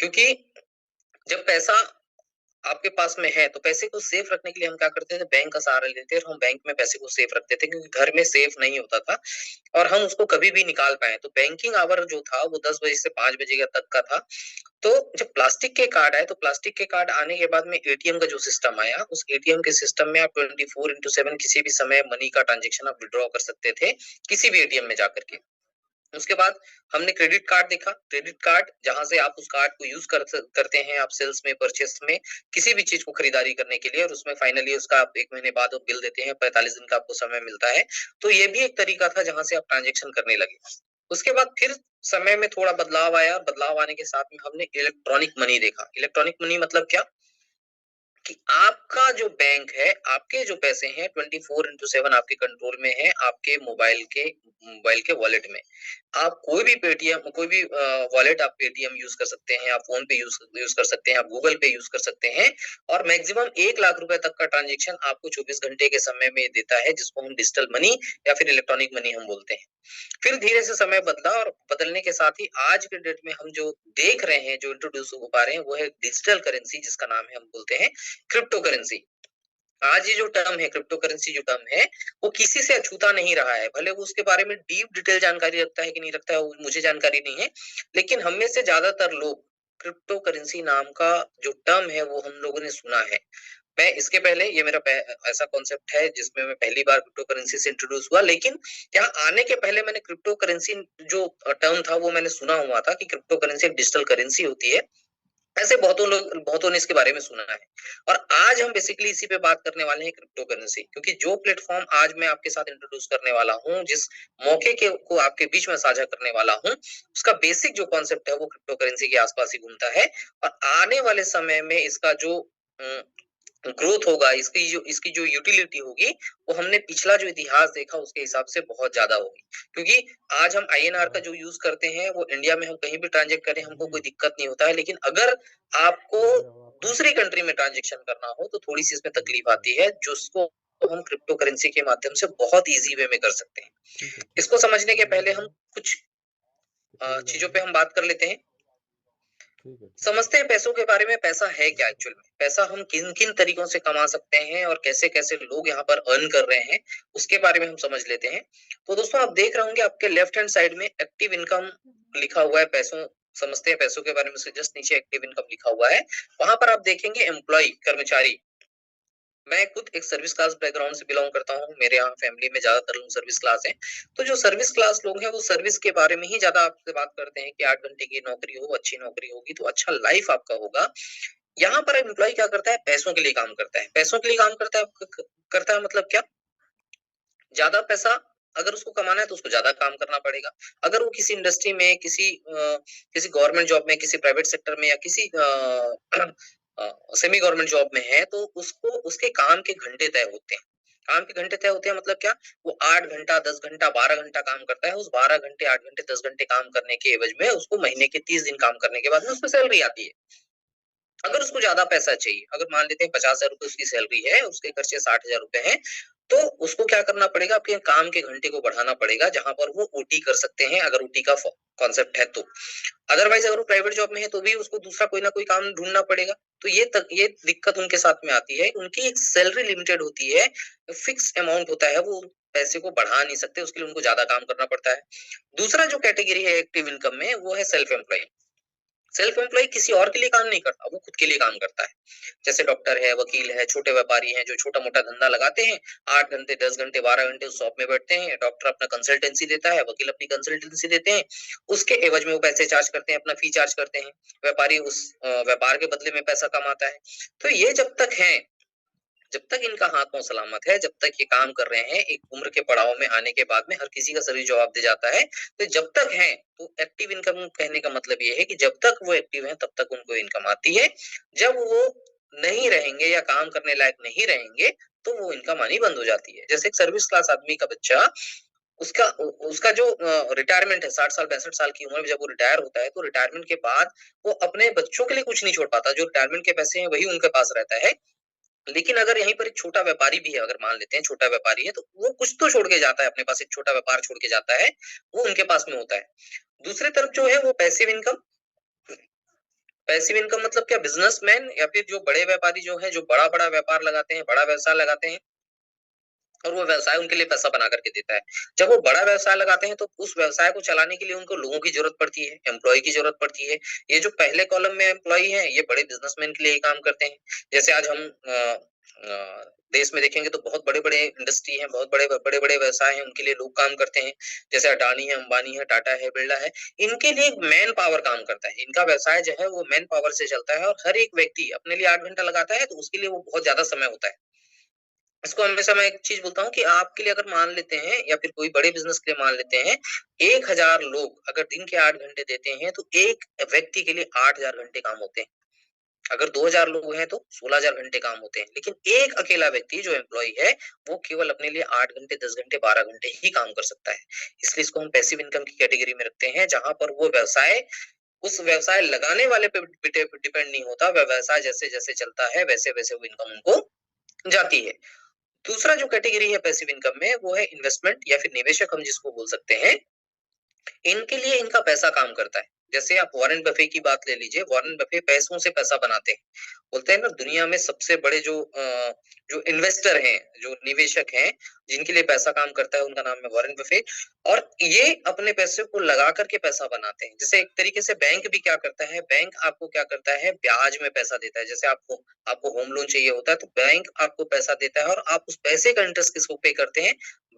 क्योंकि जब पैसा आपके पास में है तो पैसे को सेफ रखने के लिए हम क्या करते थे, बैंक का सहारा लेते थे और हम बैंक में पैसे को सेफ रखते थे क्योंकि घर में सेफ नहीं होता था और हम उसको कभी भी निकाल पाए। तो बैंकिंग आवर जो था वो 10 बजे से 5 बजे का तक का था। तो जब प्लास्टिक के कार्ड आए तो प्लास्टिक के कार्ड आने के बाद में एटीएम का जो सिस्टम आया, उस एटीएम के सिस्टम में आप 24/7 किसी भी समय मनी का ट्रांजेक्शन आप विड्रॉ कर सकते थे, किसी भी एटीएम में जाकर के। उसके बाद हमने क्रेडिट कार्ड देखा। क्रेडिट कार्ड जहां से आप उस कार्ड को यूज करते हैं, आप सेल्स में, परचेस में, किसी भी चीज को खरीदारी करने के लिए, और उसमें फाइनली उसका आप 1 महीने बाद बिल देते हैं, 45 दिन का आपको समय मिलता है। तो ये भी एक तरीका था जहां से आप ट्रांजेक्शन करने लगे। उसके बाद फिर समय में थोड़ा बदलाव आया। बदलाव आने के साथ में हमने इलेक्ट्रॉनिक मनी देखा। इलेक्ट्रॉनिक मनी मतलब क्या, कि आपका जो बैंक है, आपके जो पैसे हैं 24/7 आपके कंट्रोल में है, आपके मोबाइल के वॉलेट में। आप कोई भी पेटीएम, कोई भी वॉलेट, आप पेटीएम यूज कर सकते हैं, आप फोन पे यूज कर सकते हैं, आप गूगल पे यूज कर सकते हैं, और मैक्सिमम 1 लाख रुपए तक का ट्रांजेक्शन आपको 24 घंटे के समय में देता है, जिसको हम डिजिटल मनी या फिर इलेक्ट्रॉनिक मनी हम बोलते हैं। फिर धीरे से समय बदला, और बदलने के साथ ही आज के डेट में हम जो देख रहे हैं, जो इंट्रोड्यूस हो पा रहे हैं, वो है डिजिटल करेंसी, जिसका नाम है, हम बोलते हैं क्रिप्टो करेंसी। आज ये जो टर्म है, क्रिप्टो करेंसी जो टर्म है, वो किसी से अछूता नहीं रहा है। भले वो उसके बारे में डीप डिटेल जानकारी रखता है कि नहीं रखता है, वो मुझे जानकारी नहीं है, लेकिन हम में से ज्यादातर लोग क्रिप्टो करेंसी नाम का जो टर्म है वो हम लोगों ने सुना है। मैं इसके पहले, ये मेरा ऐसा कॉन्सेप्ट है जिसमें मैं पहली बार क्रिप्टो करेंसी से इंट्रोड्यूस हुआ, लेकिन यहाँ आने के पहले मैंने क्रिप्टो करेंसी जो टर्म था वो मैंने सुना हुआ था कि क्रिप्टो करेंसी एक डिजिटल करेंसी होती है। ऐसे बहुतों ने इसके बारे में सुना है। और आज हम बेसिकली इसी पे बात करने वाले हैं, क्रिप्टो करेंसी। क्योंकि जो प्लेटफॉर्म आज मैं आपके साथ इंट्रोड्यूस करने वाला हूँ, जिस मौके के को आपके बीच में साझा करने वाला हूँ, उसका बेसिक जो कॉन्सेप्ट है वो क्रिप्टो करेंसी के आसपास ही घूमता है। और आने वाले समय में इसका जो ग्रोथ होगा, इसकी जो यूटिलिटी होगी, वो हमने पिछला जो इतिहास देखा उसके हिसाब से बहुत ज्यादा होगी। क्योंकि आज हम आईएनआर का जो यूज करते हैं, वो इंडिया में हम कहीं भी ट्रांजेक्ट करें, हमको कोई दिक्कत नहीं होता है। लेकिन अगर आपको दूसरी कंट्री में ट्रांजेक्शन करना हो तो थोड़ी सी इसमें तकलीफ आती है, जिसको हम क्रिप्टो करेंसी के माध्यम से बहुत इजी वे में कर सकते हैं। इसको समझने के पहले हम कुछ चीजों पे हम बात कर लेते हैं। समझते हैं पैसों के बारे में। पैसा है क्या एक्चुअल में, पैसा हम किन किन तरीकों से कमा सकते हैं और कैसे कैसे लोग यहाँ पर अर्न कर रहे हैं, उसके बारे में हम समझ लेते हैं। तो दोस्तों, आप देख रहे होंगे आपके लेफ्ट हैंड साइड में एक्टिव इनकम लिखा हुआ है। पैसों समझते हैं पैसों के बारे में से जस्ट नीचे एक्टिव इनकम लिखा हुआ है। वहां पर आप देखेंगे एम्प्लॉय, कर्मचारी। मैं खुद एक सर्विस क्लास बैकग्राउंड से बिलोंग करता हूँ। मेरे यहाँ फैमिली में ज्यादातर लोग सर्विस क्लास हैं। तो जो सर्विस क्लास लोग हैं वो सर्विस के बारे में ही ज्यादा आपसे बात करते हैं कि 8 घंटे की नौकरी हो, अच्छी नौकरी होगी तो अच्छा लाइफ आपका होगा। यहाँ पर एम्प्लॉय क्या करता है, पैसों के लिए काम करता है। पैसों के लिए काम करता है मतलब क्या, ज्यादा पैसा अगर उसको कमाना है तो उसको ज्यादा काम करना पड़ेगा। अगर वो किसी इंडस्ट्री में, किसी गवर्नमेंट जॉब में, किसी प्राइवेट सेक्टर में, या किसी सेमी गवर्नमेंट जॉब में है, तो उसको उसके काम के घंटे तय होते हैं। काम के घंटे तय होते हैं मतलब क्या, वो 8 घंटा, 10 घंटा, 12 घंटा काम करता है। उस 12 घंटे, 8 घंटे, 10 घंटे काम करने के एवज में उसको महीने के 30 दिन काम करने के बाद में उसमें सैलरी आती है। अगर उसको ज्यादा पैसा चाहिए, अगर मान लेते हैं 50,000 रुपए उसकी सैलरी है, उसके खर्चे 60,000 रुपए हैं, तो उसको क्या करना पड़ेगा, आपके काम के घंटे को बढ़ाना पड़ेगा, जहां पर वो ओटी कर सकते हैं, अगर ओटी का कॉन्सेप्ट है तो। अदरवाइज अगर वो प्राइवेट जॉब में है तो भी उसको दूसरा कोई ना कोई काम ढूंढना पड़ेगा। तो ये दिक्कत उनके साथ में आती है। उनकी एक सैलरी लिमिटेड होती है, फिक्स अमाउंट होता है, वो पैसे को बढ़ा नहीं सकते, उसके लिए उनको ज्यादा काम करना पड़ता है। दूसरा जो कैटेगरी है एक्टिव इनकम में, वो है सेल्फ एम्प्लॉय। सेल्फ एम्प्लॉय किसी और के लिए काम नहीं करता, वो खुद के लिए काम करता है। जैसे डॉक्टर है, वकील है, छोटे व्यापारी हैं जो छोटा मोटा धंधा लगाते हैं। 8 घंटे, 10 घंटे, 12 घंटे उस शॉप में बैठते हैं। डॉक्टर अपना कंसल्टेंसी देता है, वकील अपनी कंसल्टेंसी देते हैं। उसके एवज में वो पैसे चार्ज करते हैं, अपना फी चार्ज करते हैं। व्यापारी उस व्यापार के बदले में पैसा कमाता है। तो ये जब तक है, जब तक इनका हाथ पांव सलामत है, जब तक ये काम कर रहे हैं, एक उम्र के पड़ाव में आने के बाद में हर किसी का शरीर जवाब दे जाता है। तो जब तक है, तो एक्टिव इनकम कहने का मतलब ये है कि जब तक वो एक्टिव है तब तक उनको इनकम आती है। जब वो नहीं रहेंगे या काम करने लायक नहीं रहेंगे, तो वो इनकम आनी बंद हो जाती है। जैसे एक सर्विस क्लास आदमी का बच्चा, उसका उसका जो रिटायरमेंट है, 60 साल 65 साल की उम्र में जब वो रिटायर होता है, तो रिटायरमेंट के बाद वो अपने बच्चों के लिए कुछ नहीं छोड़ पाता। जो रिटायरमेंट के पैसे हैं वही उनके पास रहता है। लेकिन अगर यहीं पर एक छोटा व्यापारी भी है, अगर मान लेते हैं छोटा व्यापारी है, तो वो कुछ तो छोड़ के जाता है, अपने पास एक छोटा व्यापार छोड़ के जाता है, वो उनके पास में होता है। दूसरी तरफ जो है वो पैसिव इनकम। पैसिव इनकम मतलब क्या, बिजनेसमैन या फिर जो बड़े व्यापारी जो है, जो बड़ा बड़ा व्यापार लगाते हैं, बड़ा व्यवसाय लगाते हैं, और वो व्यवसाय उनके लिए पैसा बना करके देता है। जब वो बड़ा व्यवसाय लगाते हैं तो उस व्यवसाय को चलाने के लिए उनको लोगों की जरूरत पड़ती है, एम्प्लॉय की जरूरत पड़ती है। ये जो पहले कॉलम में एम्प्लॉय है, ये बड़े बिजनेसमैन के लिए ही काम करते हैं। जैसे आज हम देश में देखेंगे तो बहुत बड़े बड़े इंडस्ट्री हैं, बहुत बड़े बड़े बड़े व्यवसाय हैं, उनके लिए लोग काम करते हैं। जैसे अडानी है, अंबानी है, टाटा है, बिरला है। इनके लिए एक मैन पावर काम करता है। इनका व्यवसाय जो है वो मैन पावर से चलता है, और हर एक व्यक्ति अपने लिए 8 घंटा लगाता है, तो उसके लिए वो बहुत ज्यादा समय होता है। इसको हमेशा मैं एक चीज बोलता हूँ कि आपके लिए अगर मान लेते हैं, या फिर कोई बड़े बिजनेस के लिए मान लेते हैं, 1000 लोग अगर दिन के 8 घंटे देते हैं, तो एक व्यक्ति के लिए 8000 घंटे काम होते हैं। अगर 2000 लोग हैं तो 16,000 घंटे काम होते हैं। लेकिन एक अकेला व्यक्ति जो एम्प्लॉय है, वो केवल अपने लिए 8 घंटे, 10 घंटे, 12 घंटे ही काम कर सकता है। इसलिए इसको हम पैसिव इनकम की कैटेगरी में रखते हैं, जहां पर वो व्यवसाय उस व्यवसाय लगाने वाले पे डिपेंड नहीं होता। व्यवसाय जैसे जैसे चलता है, वैसे वैसे वो इनकम उनको जाती है। दूसरा जो कैटेगरी है पैसिव इनकम में, वो है इन्वेस्टमेंट या फिर निवेशक, हम जिसको बोल सकते हैं। इनके लिए इनका पैसा काम करता है। जैसे आप वॉरेन बफे की बात ले लीजिए, वॉरेन बफे पैसों से पैसा बनाते हैं। बोलते हैं ना, दुनिया में सबसे बड़े जो इन्वेस्टर हैं, जो निवेशक हैं, जिनके लिए पैसा काम करता है, उनका नाम है वॉरेन बफे। और ये अपने पैसे को लगा करके पैसा बनाते हैं। जैसे एक तरीके से बैंक भी क्या करता है, बैंक आपको क्या करता है, ब्याज में पैसा देता है। जैसे आपको आपको होम लोन चाहिए होता है, तो बैंक आपको पैसा देता है, और आप उस पैसे का इंटरेस्ट किसको पे करते हैं,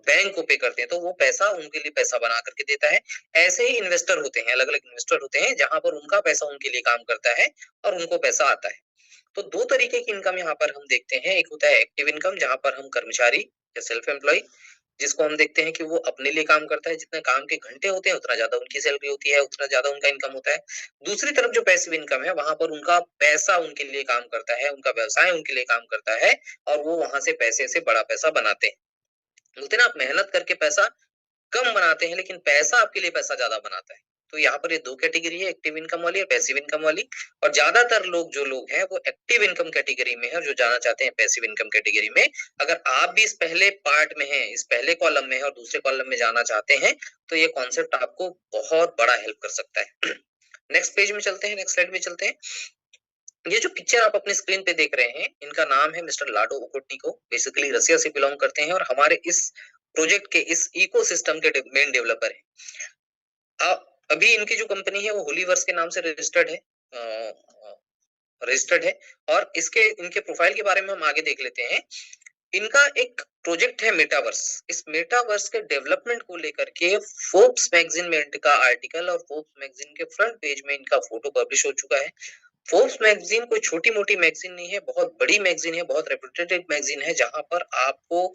बैंक को पे करते हैं। तो वो पैसा उनके लिए पैसा बना करके देता है। ऐसे ही इन्वेस्टर होते हैं, अलग अलग इन्वेस्टर होते हैं, जहां पर उनका पैसा उनके लिए काम करता है, और उनको पैसा आता है। तो दो तरीके की इनकम यहाँ पर हम देखते हैं। एक होता है एक्टिव इनकम, जहां पर हम कर्मचारी या सेल्फ एम्प्लॉय, जिसको हम देखते हैं कि वो अपने लिए काम करता है। जितने काम के घंटे होते हैं, उतना ज्यादा उनकी सैलरी होती है, उतना ज्यादा उनका इनकम होता है। दूसरी तरफ जो पैसिव इनकम है, वहां पर उनका पैसा उनके लिए काम करता है, उनका व्यवसाय उनके लिए काम करता है, और वो वहां से पैसे से बड़ा पैसा बनाते हैं। बोलते हैं ना, आप मेहनत करके पैसा कम बनाते हैं, लेकिन पैसा आपके लिए पैसा ज्यादा बनाता है। तो यहाँ पर ये दो कैटेगरी है, एक्टिव इनकम वाली और पैसिव इनकम वाली। और ज्यादातर लोग जो लोग हैं, वो एक्टिव इनकम कैटेगरी में है, और जो जाना चाहते हैं पैसिव इनकम कैटेगरी में। अगर आप भी इस पहले पार्ट में हैं, इस पहले कॉलम में है, और दूसरे कॉलम में जाना चाहते हैं, तो ये कॉन्सेप्ट आपको बहुत बड़ा हेल्प कर सकता है। नेक्स्ट पेज में चलते हैं, नेक्स्ट स्लाइड में चलते हैं। ये जो पिक्चर आप अपने स्क्रीन पे देख रहे हैं, इनका नाम है मिस्टर लाडो ओकोटनिको। बेसिकली रसिया से बिलोंग करते हैं, और हमारे इस प्रोजेक्ट के, इस इकोसिस्टम के मेन डेवलपर हैं। अभी इनकी जो कंपनी है, वो होलीवर्स के नाम से रजिस्टर्ड है। और इसके इनके प्रोफाइल के बारे में हम आगे देख लेते हैं। इनका एक प्रोजेक्ट है मेटावर्स। इस मेटावर्स के डेवलपमेंट को लेकर के फोर्ब्स मैगजीन में इनका आर्टिकल, और फोर्ब्स मैगजीन के फ्रंट पेज में इनका फोटो पब्लिश हो चुका है। फोर्ब्स मैगजीन कोई छोटी मोटी मैगजीन नहीं है, बहुत बड़ी मैगजीन है, बहुत रेप्यूटेड मैगजीन है, जहां पर आपको,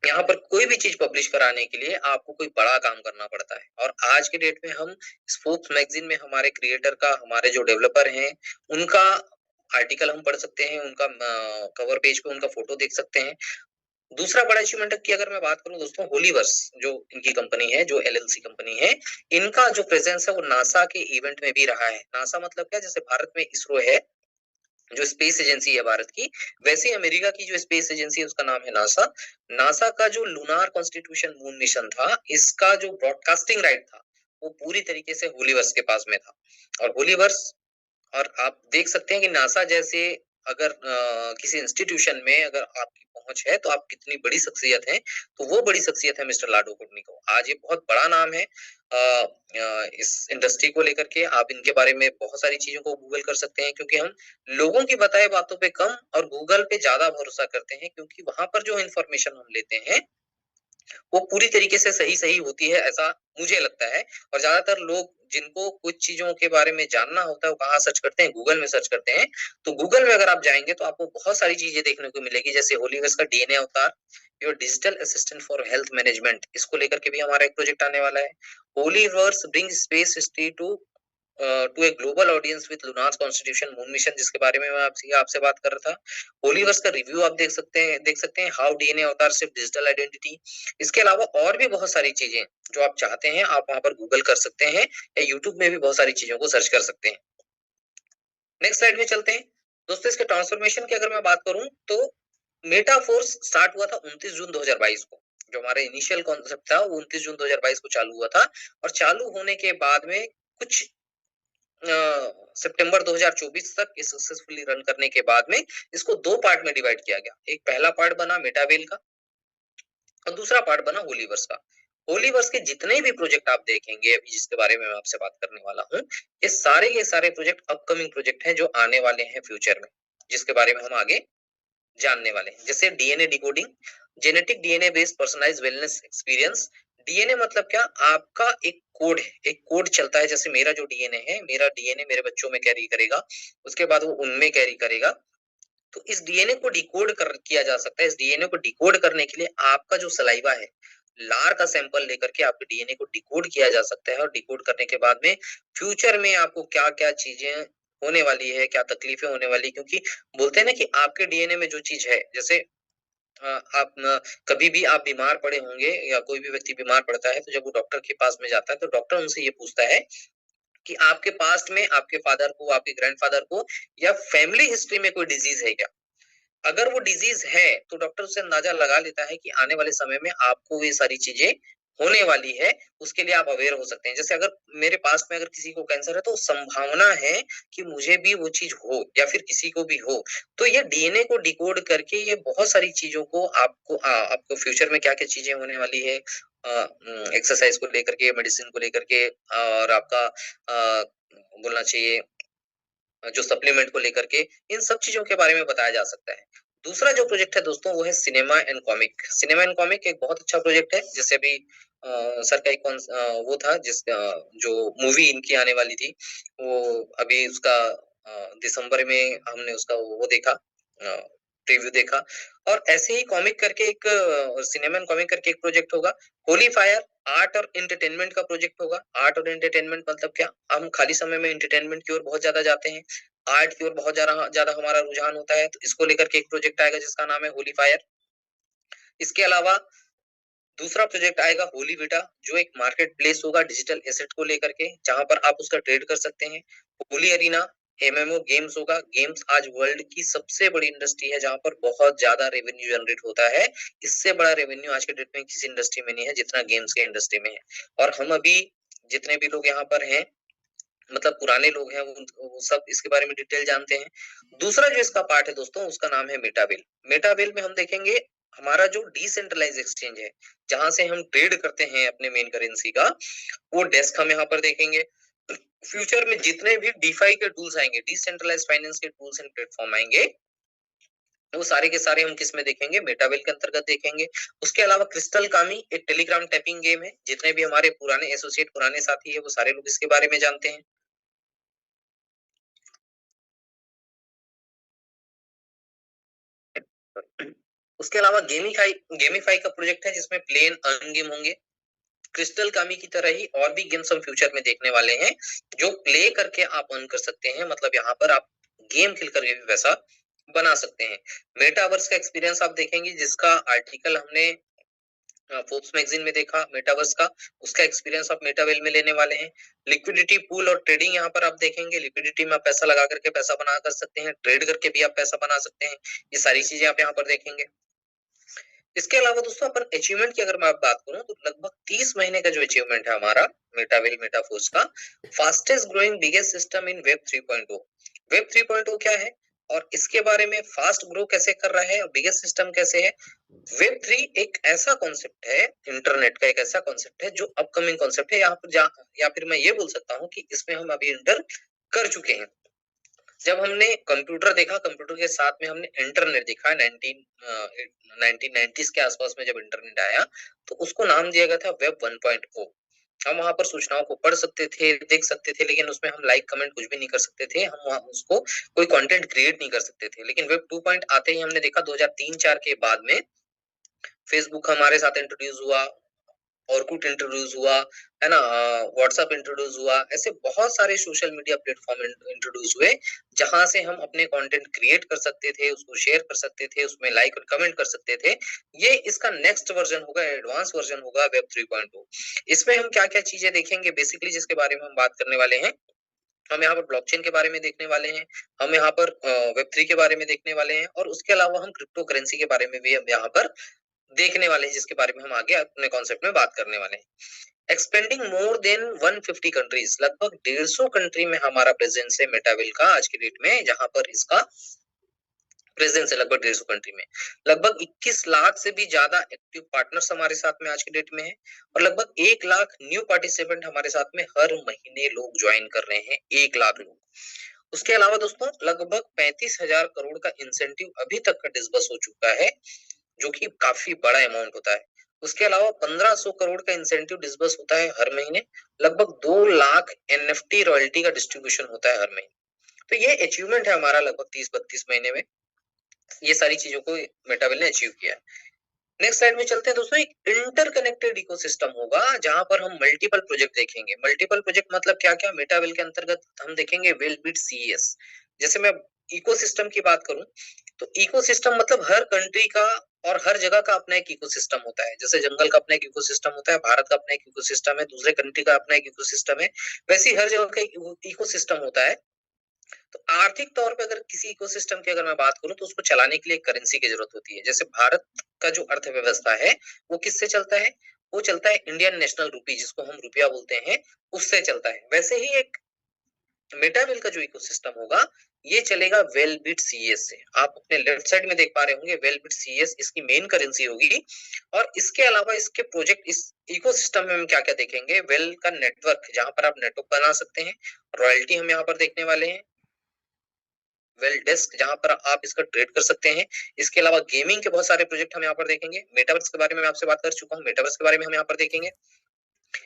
यहाँ पर कोई भी चीज पब्लिश कराने के लिए आपको कोई बड़ा काम करना पड़ता है। और आज के डेट में हम इस फोर्ब्स मैगजीन में हमारे क्रिएटर का, हमारे जो डेवलपर हैं, उनका आर्टिकल हम पढ़ सकते हैं, उनका कवर पेज पे उनका फोटो देख सकते हैं। दूसरा बड़ा अचीवमेंट की अगर मैं बात करूं दोस्तों, होलीवर्स जो इनकी कंपनी है, जो एलएलसी कंपनी है, इनका जो प्रेजेंस है वो नासा के इवेंट में भी रहा है। नासा मतलब क्या, जैसे भारत में इसरो है, जो स्पेस एजेंसी है भारत की, वैसे ही अमेरिका की जो स्पेस एजेंसी है, उसका नाम है नासा। नासा का जो लूनार कॉन्स्टिट्यूशन मून मिशन था, इसका जो ब्रॉडकास्टिंग राइट था, वो पूरी तरीके से होलीवर्स के पास में था। और होलीवर्स, और आप देख सकते हैं कि नासा जैसे अगर किसी इंस्टीट्यूशन में अगर आपकी पहुंच है, तो आप कितनी बड़ी शख्सियत हैं। तो वो बड़ी शख्सियत है मिस्टर लाडो कोटनिको। आज ये बहुत बड़ा नाम है इस इंडस्ट्री को लेकर के। आप इनके बारे में बहुत सारी चीजों को गूगल कर सकते हैं, क्योंकि हम लोगों की बताए बातों पे कम और गूगल पे ज्यादा भरोसा करते हैं, क्योंकि वहां पर जो इन्फॉर्मेशन हम लेते हैं, वो पूरी तरीके से सही सही होती है, ऐसा मुझे लगता है। और ज्यादातर लोग जिनको कुछ चीजों के बारे में जानना होता है, वो कहाँ सर्च करते हैं, गूगल में सर्च करते हैं। तो गूगल में अगर आप जाएंगे, तो आपको बहुत सारी चीजें देखने को मिलेगी। जैसे होलीवर्स का डीएनए अवतार, your digital assistant for health management, इसको लेकर के भी हमारा एक प्रोजेक्ट आने वाला है। Holyverse bring space history to a global audience with lunars constitution moon mission, जिसके बारे में मैं आपसे बात कर रहा था। होलीवर्स का रिव्यू आप देख सकते हैं हाउ डीएनए अवतार शिफ्ट डिजिटल आइडेंटिटी। इसके अलावा और भी बहुत सारी चीजें जो आप चाहते हैं, आप वहां पर गूगल कर सकते हैं, या यूट्यूब में भी बहुत सारी चीजों को सर्च कर सकते हैं। नेक्स्ट स्लाइड में चलते हैं दोस्तों। इसके ट्रांसफॉर्मेशन की अगर मैं बात करूं, तो मेटाफोर्स स्टार्ट हुआ था 29 जून 2022 को। जो हमारा इनिशियल कॉन्सेप्ट था, वो 29 जून 2022 को चालू हुआ था। और चालू होने के बाद में कुछ सितंबर 2024 तक ये सक्सेसफुली रन करने के बाद में इसको 2 पार्ट में डिवाइड किया गया। एक पहला पार्ट बना मेटावेल का और दूसरा पार्ट बना होलीवर्स का। होलीवर्स के जितने भी प्रोजेक्ट आप देखेंगे अभी जिसके बारे में मैं आपसे बात करने वाला हूँ, ये सारे के सारे प्रोजेक्ट अपकमिंग प्रोजेक्ट हैं जो आने वाले हैं फ्यूचर में, जिसके बारे में हम आगे जानने वाले हैं। जैसे DNA decoding, genetic DNA based personalised wellness experience. DNA मतलब क्या? आपका एक कोड है, एक कोड चलता है। जैसे मेरा जो डीएनए है, मेरा डीएनए मेरे बच्चों में कैरी करेगा, उसके बाद वो उनमें कैरी करेगा। तो इस डीएनए को डिकोड कर किया जा सकता है। इस डीएनए को डिकोड करने के लिए आपका जो सलाइवा है, लार का सैंपल लेकर के आपके डीएनए को डिकोड किया जा सकता है और डिकोड करने के बाद में फ्यूचर में आपको क्या-क्या चीजें होने वाली है, क्या तकलीफें होने वाली है, क्योंकि बोलते हैं ना कि आपके डीएनए में जो चीज है, जैसे आप न कभी भी आप बीमार पड़े होंगे या कोई भी व्यक्ति बीमार पड़ता है, तो जब वो डॉक्टर के पास में जाता है, तो डॉक्टर उनसे ये पूछता है कि आपके पास्ट में आपके फादर को, आपके ग्रैंडफादर को या फैमिली हिस्ट्री में कोई डिजीज है क्या? अगर वो डिजीज है तो डॉक्टर उससे अंदाजा लगा लेता है कि आने वाले समय में आपको ये सारी चीजें होने वाली है, उसके लिए आप अवेयर हो सकते हैं। जैसे अगर मेरे पास में अगर किसी को कैंसर है तो संभावना है कि मुझे भी वो चीज हो या फिर किसी को भी हो। तो ये डीएनए को डिकोड करके ये बहुत सारी चीजों को आपको फ्यूचर में क्या-क्या चीजें होने वाली है, एक्सरसाइज को लेकर के, मेडिसिन को लेकर के और आपका बोलना चाहिए जो सप्लीमेंट को लेकर के, इन सब चीज़ों के बारे में बताया जा सकता है। दूसरा जो प्रोजेक्ट है दोस्तों वो है cinema and comic. Cinema and comic एक बहुत अच्छा प्रोजेक्ट है। जैसे अभी सर का एक वो था जो मूवी इनकी आने वाली थी, वो अभी उसका दिसंबर में हमने उसका वो देखा, प्रीव्यू देखा। और ऐसे ही कॉमिक करके एक सिनेमा एंड कॉमिक करके एक प्रोजेक्ट होगा। होली फायर आर्ट और एंटरटेनमेंट का प्रोजेक्ट होगा। आर्ट और एंटरटेनमेंट मतलब क्या? हम खाली समय में एंटरटेनमेंट की ओर बहुत ज्यादा जाते हैं, आर्ट की ओर बहुत ज्यादा ज्यादा हमारा रुझान होता है, तो इसको लेकर के एक प्रोजेक्ट आएगा जिसका नाम है होली फायर। इसके अलावा दूसरा प्रोजेक्ट आएगा होली विटा, जो एक मार्केट प्लेस होगा डिजिटल एसेट को लेकर के, जहां पर आप उसका ट्रेड कर सकते हैं। होली अरीना एमएमओ गेम्स होगा। गेम्स आज वर्ल्ड की सबसे बड़ी इंडस्ट्री है जहां पर बहुत ज्यादा रेवेन्यू जनरेट होता है। इससे बड़ा रेवेन्यू आज के डेट में किसी इंडस्ट्री में नहीं है जितना गेम्स के इंडस्ट्री में है। और हम अभी जितने भी लोग यहाँ पर हैं, मतलब पुराने लोग हैं, वो सब इसके बारे में डिटेल जानते हैं। दूसरा जो इसका पार्ट है दोस्तों, उसका नाम है मेटावेल। मेटावेल में हम देखेंगे हमारा जो डिसेंट्रलाइज एक्सचेंज है, जहां से हम ट्रेड करते हैं अपने मेन करेंसी का, वो डेस्क हम यहाँ पर देखेंगे। फ्यूचर में जितने भी डीफाई के टूल्स आएंगे, डिसेंट्रलाइज फाइनेंस के टूल्स एंड प्लेटफॉर्म आएंगे, वो सारे के सारे हम किस में देखेंगे? मेटावेल के अंतर्गत देखेंगे। उसके अलावा क्रिस्टल कामी एक टेलीग्राम टैपिंग गेम है। जितने भी हमारे पुराने एसोसिएट, पुराने साथी है, वो सारे लोग इसके बारे में जानते हैं। उसके अलावा गेमिफाई का प्रोजेक्ट है जिसमें प्ले एंड अर्न गेम होंगे। क्रिस्टल कामी की तरह ही और भी गेम्स हम फ्यूचर में देखने वाले हैं जो प्ले करके आप अर्न कर सकते हैं। मतलब यहाँ पर आप गेम खेल करके भी पैसा बना सकते हैं। मेटावर्स का एक्सपीरियंस आप देखेंगे, जिसका आर्टिकल हमने फोर्ब्स मैगजीन में देखा मेटावर्स का, उसका एक्सपीरियंस आप मेटावेल में लेने वाले हैं। लिक्विडिटी पूल और ट्रेडिंग यहाँ पर आप देखेंगे। लिक्विडिटी में आप पैसा लगा करके पैसा बना कर सकते हैं, ट्रेड करके भी आप पैसा बना सकते हैं। ये सारी चीजें आप यहाँ पर देखेंगे। इसके अलावा दोस्तों अपन अचीवमेंट की अगर मैं बात करूं तो लगभग 30 महीने का जो अचीवमेंट है हमारा मेटावेल मेटाफोर्स का, fastest growing biggest system in web 3.0। Web 3.0 क्या है और इसके बारे में फास्ट ग्रो कैसे कर रहा है और बिगेस्ट सिस्टम कैसे है? वेब 3 एक ऐसा कॉन्सेप्ट है, इंटरनेट का एक ऐसा कॉन्सेप्ट है जो अपकमिंग कॉन्सेप्ट है। यहाँ पर या फिर मैं ये बोल सकता हूँ कि इसमें हम अभी इंटर कर चुके हैं। जब हमने कंप्यूटर देखा, कंप्यूटर के साथ में हमने इंटरनेट देखा 1990s के आसपास में जब इंटरनेट आया, तो उसको नाम दिया गया था वेब 1.0। हम वहां पर सूचनाओं को पढ़ सकते थे, देख सकते थे, लेकिन उसमें हम लाइक कमेंट कुछ भी नहीं कर सकते थे। हम वहां उसको कोई कंटेंट क्रिएट नहीं कर सकते थे। लेकिन वेब 2 आते ही हमने देखा 2003-4 के बाद में फेसबुक हमारे साथ इंट्रोड्यूस हुआ, ऑर्कुट इंट्रोड्यूस हुआ, है ना, व्हाट्सएप इंट्रोड्यूस हुआ। ऐसे बहुत सारे सोशल मीडिया प्लेटफॉर्म इंट्रोड्यूस हुए जहां से हम अपने कंटेंट क्रिएट कर सकते थे, उसको शेयर कर सकते थे, उसमें लाइक और कमेंट कर सकते थे। ये इसका नेक्स्ट वर्जन होगा, एडवांस वर्जन होगा वेब 3.0। इसमें हम क्या क्या चीजें देखेंगे बेसिकली, जिसके बारे में हम बात करने वाले हैं? हम यहाँ पर ब्लॉकचेन के बारे में देखने वाले हैं, हम यहाँ पर वेब 3 के बारे में देखने वाले हैं, और उसके अलावा हम क्रिप्टो करेंसी के बारे में भी हम यहाँ पर देखने वाले हैं, जिसके बारे में हम आगे अपने कॉन्सेप्ट में बात करने वाले हैं। एक्सपेंडिंग मोर देन 150 कंट्रीज, लगभग 150 कंट्री में हमारा प्रेजेंस है मेटावेल का आज की डेट में, जहां पर इसका प्रेजेंस है लगभग 150 कंट्री में। लगभग 21 लाख से भी ज्यादा एक्टिव पार्टनर्स हमारे साथ में आज की डेट में है, और लगभग 1 लाख न्यू पार्टिसिपेंट हमारे साथ में हर महीने लोग ज्वाइन कर रहे हैं, 1 लाख लोग। उसके अलावा दोस्तों लगभग 35,000 करोड़ का इंसेंटिव अभी तक का डिस्बर्स हो चुका है, जो कि काफी बड़ा अमाउंट होता है। उसके अलावा 1500 करोड़ का इंसेंटिव डिस्बर्स होता है हर महीने, लगभग 2 लाख एनएफटी रॉयल्टी का डिस्ट्रीब्यूशन होता है हर महीने। तो ये अचीवमेंट है हमारा लगभग 30-32 महीने में, ये सारी चीजों को मेटावेल ने अचीव किया है। नेक्स्ट स्लाइड में चलते हैं दोस्तों। एक इंटरकनेक्टेड इकोसिस्टम होगा जहां पर हम मल्टीपल प्रोजेक्ट देखेंगे। मल्टीपल प्रोजेक्ट मतलब क्या क्या, मेटावेल के अंतर्गत हम देखेंगे वेलबिट सीईएस। जैसे मैं इकोसिस्टम की बात करूं तो इकोसिस्टम मतलब हर कंट्री का और हर जगह का अपना एक इकोसिस्टम होता है। जैसे जंगल का अपना एक इकोसिस्टम होता है, भारत का अपना एक इकोसिस्टम है, दूसरे कंट्री का अपना एक इकोसिस्टम है, वैसे ही हर जगह का इकोसिस्टम होता है। तो आर्थिक तौर पे अगर किसी इकोसिस्टम की अगर मैं बात करूं तो उसको चलाने के लिए करेंसी की जरूरत होती है। जैसे भारत का जो अर्थव्यवस्था है वो किससे चलता है, वो चलता है इंडियन नेशनल रूपी, जिसको हम रुपया बोलते हैं, उससे चलता है। वैसे ही एक मेटावेल का जो इकोसिस्टम होगा ये चलेगा वेलबिट सीएस से। आप अपने लेफ्ट साइड में देख पा रहे होंगे वेलबिट सीएस इसकी मेन करेंसी होगी। और इसके अलावा इसके प्रोजेक्ट, इस इकोसिस्टम में हम क्या क्या देखेंगे, वेल का नेटवर्क जहां पर आप नेटवर्क बना सकते हैं, रॉयल्टी हम यहाँ पर देखने वाले हैं, वेल डेस्क जहां पर आप इसका ट्रेड कर सकते हैं। इसके अलावा गेमिंग के बहुत सारे प्रोजेक्ट हम यहाँ पर देखेंगे। मेटावर्स के बारे में मैं आपसे बात कर चुका हूँ, मेटावर्स के बारे में हम यहाँ पर देखेंगे।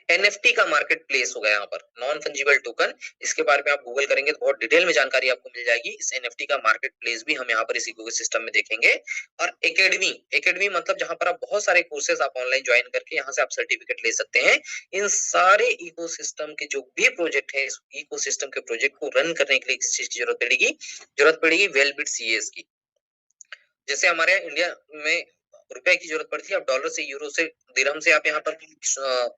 एनएफटी का मार्केट प्लेस होगा यहाँ पर, नॉन फंजिबल टोकन। इसके बारे में आप गूगल करेंगे तो बहुत डिटेल में जानकारी आपको मिल जाएगी। इस एनएफटी का मार्केट प्लेस भी हम यहाँ पर इस इकोसिस्टम में देखेंगे। और एकेडमी, एकेडमी मतलब जहां पर आप बहुत सारे कोर्सेज आप ऑनलाइन ज्वाइन करके यहाँ से आप सर्टिफिकेट ले सकते हैं। इन सारे इकोसिस्टम के जो भी प्रोजेक्ट है, इस इकोसिस्टम के प्रोजेक्ट को रन करने के लिए किस चीज की जरूरत पड़ेगी वेलबिट सीएस की। जैसे हमारे यहाँ इंडिया में रुपए की जरूरत पड़ती है, अब डॉलर से, यूरो से, दिरहम से आप यहाँ पर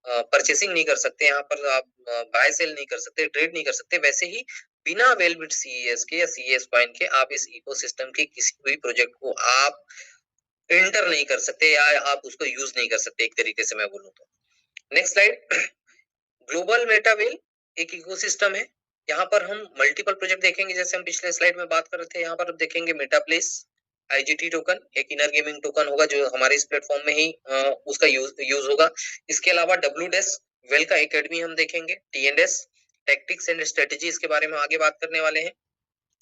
परचेसिंग नहीं कर सकते, यहाँ पर आप बाय सेल नहीं कर सकते, ट्रेड नहीं कर सकते। वैसे ही बिना वेलबिट सीएस के या सीएस कॉइन के आप इस इकोसिस्टम के किसी भी प्रोजेक्ट को आप एंटर नहीं कर सकते या आप उसको यूज नहीं कर सकते, एक तरीके से मैं बोलूं तो। Next slide. ग्लोबल मेटावेल एक इकोसिस्टम है, यहाँ पर हम मल्टीपल प्रोजेक्ट देखेंगे। जैसे हम पिछले स्लाइड में बात कर रहे थे, यहाँ पर देखेंगे मेटा प्लेस, आईजीटी टोकन एक इनर गेमिंग टोकन होगा जो हमारे इस प्लेटफॉर्म में ही उसका यूज होगा। इसके अलावा डब्ल्यू डेस्क वेल का एकेडमी हम देखेंगे, टीएनएस टैक्टिक्स एंड स्ट्रेटेजी, इसके बारे में आगे बात करने वाले हैं।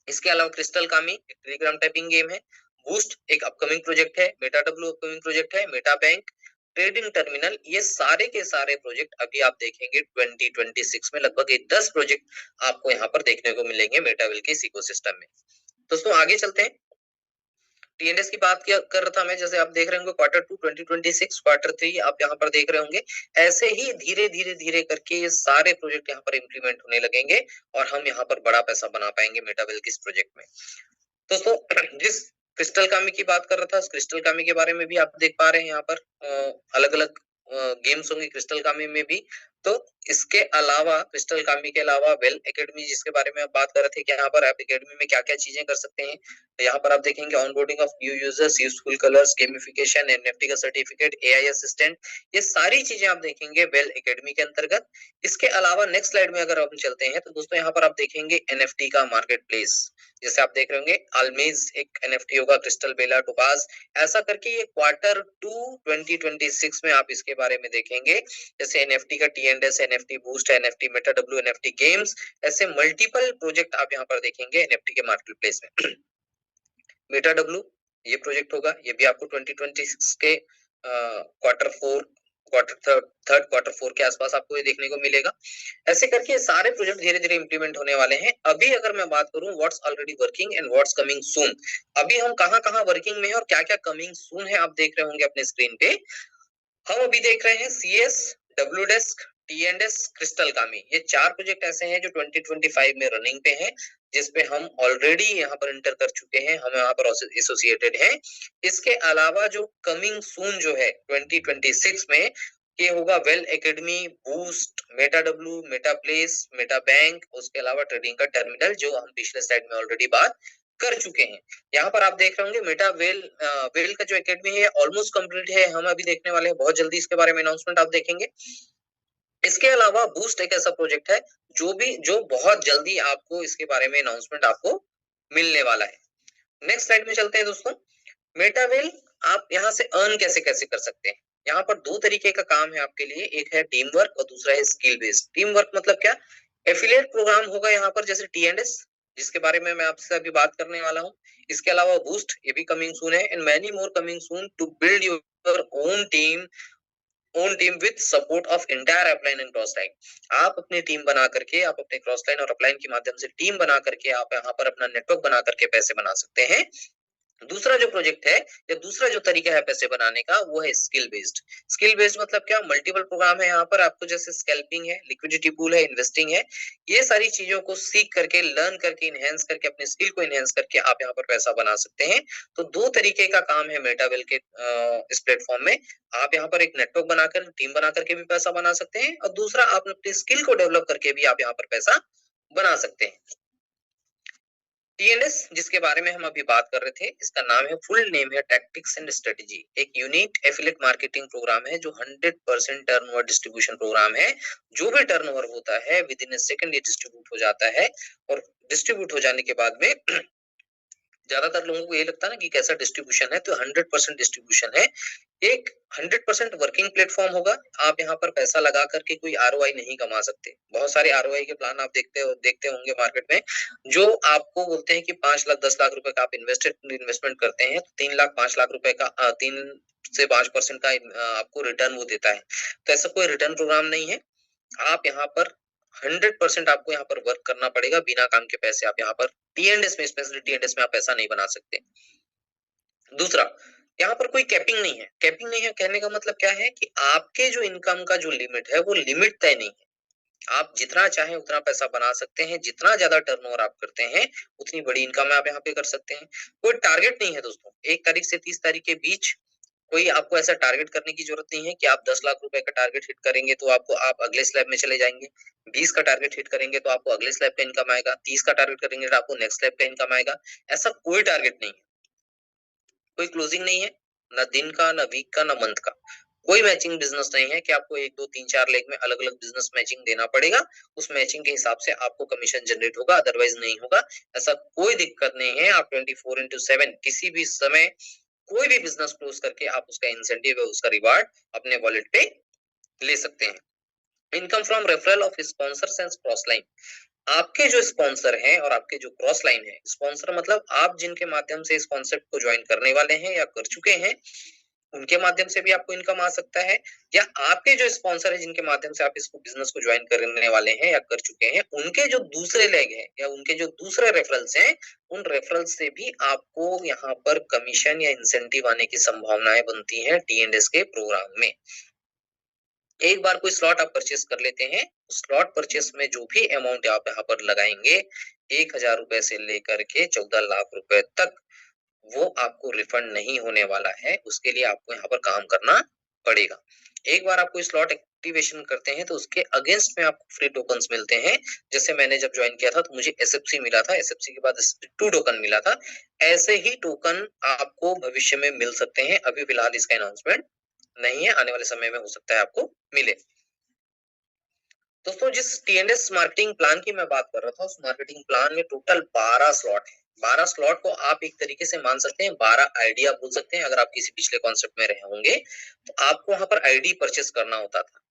इसके अलावा क्रिस्टल कामी एक टेलीग्राम टाइपिंग गेम है, बूस्ट एक अपकमिंग प्रोजेक्ट है, मेटा डब्ल्यू अपकमिंग प्रोजेक्ट है, मेटा बैंक, ट्रेडिंग टर्मिनल, ये सारे के सारे प्रोजेक्ट अभी आप देखेंगे 2026 में। लगभग 10 प्रोजेक्ट आपको यहाँ पर देखने को मिलेंगे मेटावेल के इस इकोसिस्टम में। दोस्तों आगे चलते हैं। टीएनएस की बात किया कर रहा था मैं, जैसे आप देख रहे होंगे Q2 2026, Q3 आप यहाँ पर देख रहे होंगे। ऐसे ही धीरे धीरे धीरे करके ये सारे प्रोजेक्ट यहाँ पर इम्प्लीमेंट होने लगेंगे और हम यहाँ पर बड़ा पैसा बना पाएंगे मेटावेल के इस प्रोजेक्ट में। दोस्तों जिस क्रिस्टल कामी की बात कर रहा था, क्रिस्टल कामी के बारे में भी आप देख पा रहे हैं यहाँ पर अलग अलग गेम्स होंगे क्रिस्टल कामी में भी। तो इसके अलावा, क्रिस्टल कामी के अलावा वेल एकेडमी जिसके बारे में आप बात कर रहे थे कि यहाँ पर आप एकेडमी में क्या क्या चीजें कर सकते हैं, तो यहाँ पर आप देखेंगे onboarding of new users, useful colours, gamification, NFT का सर्टिफिकेट, एआई असिस्टेंट, ये सारी चीजें आप देखेंगे वेल एकेडमी के अंतर्गत। इसके अलावा नेक्स्ट स्लाइड में अगर हम चलते हैं तो दोस्तों यहाँ पर आप देखेंगे एनएफटी का मार्केट प्लेस। जैसे आप देख रहे होंगे अल्मेज एक एनएफटी होगा, क्रिस्टल बेला, टोपाज, ऐसा करके ये Q2 2026 में आप इसके बारे में देखेंगे। जैसे एनएफटी का TNS, NFT boost, NFT Meta W, NFT games, ऐसे मल्टीपल प्रोजेक्ट आप यहाँ पर देखेंगे एनएफटी के मार्केट प्लेस में। मेटा डब्ल्यू ये प्रोजेक्ट होगा, ये भी आपको 2026 के Q4 के आसपास आपको ये देखने को मिलेगा। ऐसे करके सारे प्रोजेक्ट धीरे धीरे इंप्लीमेंट होने वाले हैं। अभी अगर मैं बात करूं what's already working and what's coming soon, अभी हम कहां कहां वर्किंग में है और क्या क्या कमिंग सून है आप देख रहे होंगे अपने स्क्रीन पे। हम अभी देख रहे हैं CS, W desk, TNS, crystal कामी, ये 4 प्रोजेक्ट ऐसे हैं जो 2025 में रनिंग पे हैं, जिसपे हम ऑलरेडी यहाँ पर इंटर कर चुके हैं, हम यहाँ पर एसोसिएटेड हैं। इसके अलावा जो कमिंग सून जो है 2026 में, ये होगा well academy, boost, Meta W, Meta place, Meta bank, उसके अलावा ट्रेडिंग का टर्मिनल जो हम पिछले स्लाइड में ऑलरेडी बात कर चुके हैं। यहाँ पर आप देख रहे होंगे मेटा वेल का जो एकेडमी है ऑलमोस्ट कंप्लीट है, हम अभी देखने वाले हैं बहुत जल्दी इसके बारे में अनाउंसमेंट आप देखेंगे। इसके अलावा बूस्ट एक ऐसा प्रोजेक्ट है जो बहुत जल्दी आपको इसके बारे में अनाउंसमेंट आपको मिलने वाला है। नेक्स्ट स्लाइड में चलते हैं दोस्तों। मेटावेल आप यहाँ से अर्न कैसे कैसे कर सकते हैं। यहाँ पर दो तरीके का काम है आपके लिए, एक है टीम वर्क और दूसरा है स्किल बेस्ड। टीम वर्क मतलब क्या, एफिलिएट प्रोग्राम होगा यहाँ पर जैसे टी&एस, जिसके बारे में मैं आपसे अभी बात करने वाला हूँ। इसके अलावा बूस्ट ये भी कमिंग सून है, and many more coming soon to build your own team with support of entire upline and cross line. आप अपनी टीम बना करके, आप अपने क्रॉस लाइन और अपलाइन के माध्यम से टीम बना करके आप यहाँ पर अपना नेटवर्क बना करके पैसे बना सकते हैं। दूसरा जो प्रोजेक्ट है या दूसरा जो तरीका है पैसे बनाने का वो है स्किल बेस्ड। स्किल बेस्ड मतलब क्या, मल्टीपल प्रोग्राम है यहाँ पर आपको, जैसे स्कैल्पिंग है, लिक्विडिटी पूल है, इन्वेस्टिंग है। ये सारी चीजों को सीख करके, लर्न करके, इनहेंस करके, अपने स्किल को इनहेंस करके आप यहाँ पर पैसा बना सकते हैं। तो दो तरीके का काम है मेटावेल के इस प्लेटफॉर्म में। आप यहाँ पर एक नेटवर्क बनाकर, टीम बना करके भी पैसा बना सकते हैं, और दूसरा आप अपनी स्किल को डेवलप करके भी आप यहाँ पर पैसा बना सकते हैं। टीएनएस जिसके बारे में हम अभी बात कर रहे थे, इसका नाम है, फुल नेम है टैक्टिक्स एंड स्ट्रेटेजी। एक यूनिक एफिलिएट मार्केटिंग प्रोग्राम है जो 100% टर्नओवर डिस्ट्रीब्यूशन प्रोग्राम है। जो भी टर्नओवर होता है विद इन ए सेकंड ये डिस्ट्रीब्यूट हो जाता है, और डिस्ट्रीब्यूट हो जाने के बाद में ज्यादातर लोगों को ये लगता है ना कि कैसा डिस्ट्रीब्यूशन है, तो 100% डिस्ट्रीब्यूशन है। एक 100% वर्किंग प्लेटफॉर्म होगा। आप यहाँ पर पैसा लगा करके कोई आरओआई नहीं कमा सकते। बहुत सारे आरओआई के प्लान आप देखते होंगे मार्केट में, जो आपको बोलते हैं कि 5 लाख 10 लाख रुपए का आप इन्वेस्टमेंट करते हैं तो 3 लाख 5 लाख रुपए का 3 से 5% का आपको रिटर्न वो देता है। तो ऐसा कोई रिटर्न प्रोग्राम नहीं है। आप यहाँ पर 100% आपको यहाँ पर वर्क करना पड़ेगा, बिना काम के पैसे आप यहाँ पर टी&एस में, स्पेशली टी&एस में आप पैसा नहीं बना सकते। दूसरा, यहाँ पर कोई कैपिंग नहीं है। कैपिंग नहीं है कहने का मतलब क्या है कि आपके जो इनकम का जो लिमिट है वो लिमिट तय नहीं है। आप जितना चाहें उतना पैसा बना सकते हैं। जितना ज्यादा टर्नओवर आप करते हैं उतनी बड़ी इनकम आप यहाँ पे कर सकते हैं। कोई टारगेट नहीं है दोस्तों। 1 तारीख से 30 तारीख के बीच कोई आपको ऐसा टारगेट करने की जरूरत नहीं है कि आप 10 लाख रुपए का टारगेट हिट करेंगे तो आप अगले स्लैब में चले जाएंगे। 20 का टारगेट हिट करेंगे तो आपको अगले स्लैब पे इनकम आएगा। 30 का टारगेट करेंगे तो आपको नेक्स्ट स्लैब पे इनकम आएगा। ऐसा कोई टारगेट नहीं है, कोई क्लोजिंग नहीं है, ना दिन का, ना वीक का, ना मंथ का। कोई मैचिंग बिजनेस नहीं है कि आपको 1 2 3 4 लेग में अलग अलग बिजनेस मैचिंग देना पड़ेगा। उस मैचिंग के हिसाब से आपको कमीशन जनरेट होगा, अदरवाइज नहीं होगा। ऐसा कोई दिक्कत नहीं है। आप 24/7 किसी भी समय कोई भी बिजनेस क्लोज करके आप उसका इंसेंटिव है, उसका रिवार्ड अपने वॉलेट पे ले सकते हैं। Income from referral of sponsors and cross line. आपके जो स्पॉन्सर हैं और आपके जो क्रॉस लाइन है, स्पॉन्सर मतलब आप जिनके माध्यम से इस कॉन्सेप्ट को ज्वाइन करने वाले हैं या कर चुके हैं, उनके माध्यम से भी आपको इनकम आ सकता है, या आपके जो स्पॉन्सर है जिनके माध्यम से आप इसको बिजनेस को ज्वाइन करने वाले हैं या कर चुके हैं, उनके जो दूसरे लेग हैं या उनके जो दूसरे रेफरल्स हैं, उन रेफरल्स से भी आपको यहाँ पर कमीशन या इंसेंटिव आने की संभावनाएं बनती हैं टी&एस के प्रोग्राम में। एक बार कोई स्लॉट आप परचेस कर लेते हैं, स्लॉट परचेस में जो भी अमाउंट आप यहाँ पर लगाएंगे, 1,000 रुपए से लेकर के 14 लाख रुपए तक, वो आपको रिफंड नहीं होने वाला है। उसके लिए आपको यहाँ पर काम करना पड़ेगा। एक बार आप कोई स्लॉट एक्टिवेशन करते हैं तो उसके अगेंस्ट में आपको फ्री टोकन्स मिलते हैं। जैसे मैंने जब ज्वाइन किया था तो मुझे एसएफसी मिला था, एसएफसी के बाद SP2 टोकन मिला था। ऐसे ही टोकन आपको भविष्य में मिल सकते हैं। अभी फिलहाल इसका अनाउंसमेंट नहीं है, आने वाले समय में हो सकता है आपको मिले। दोस्तों, जिस टी&एस मार्केटिंग प्लान की मैं बात कर रहा था, उस मार्केटिंग प्लान में टोटल 12 स्लॉट है। 12 स्लॉट को आप एक तरीके से मान सकते हैं 12 आईडी आप बोल सकते हैं। अगर आप किसी पिछले कॉन्सेप्ट में रहे होंगे तो आपको वहां पर आईडी परचेस करना होता था।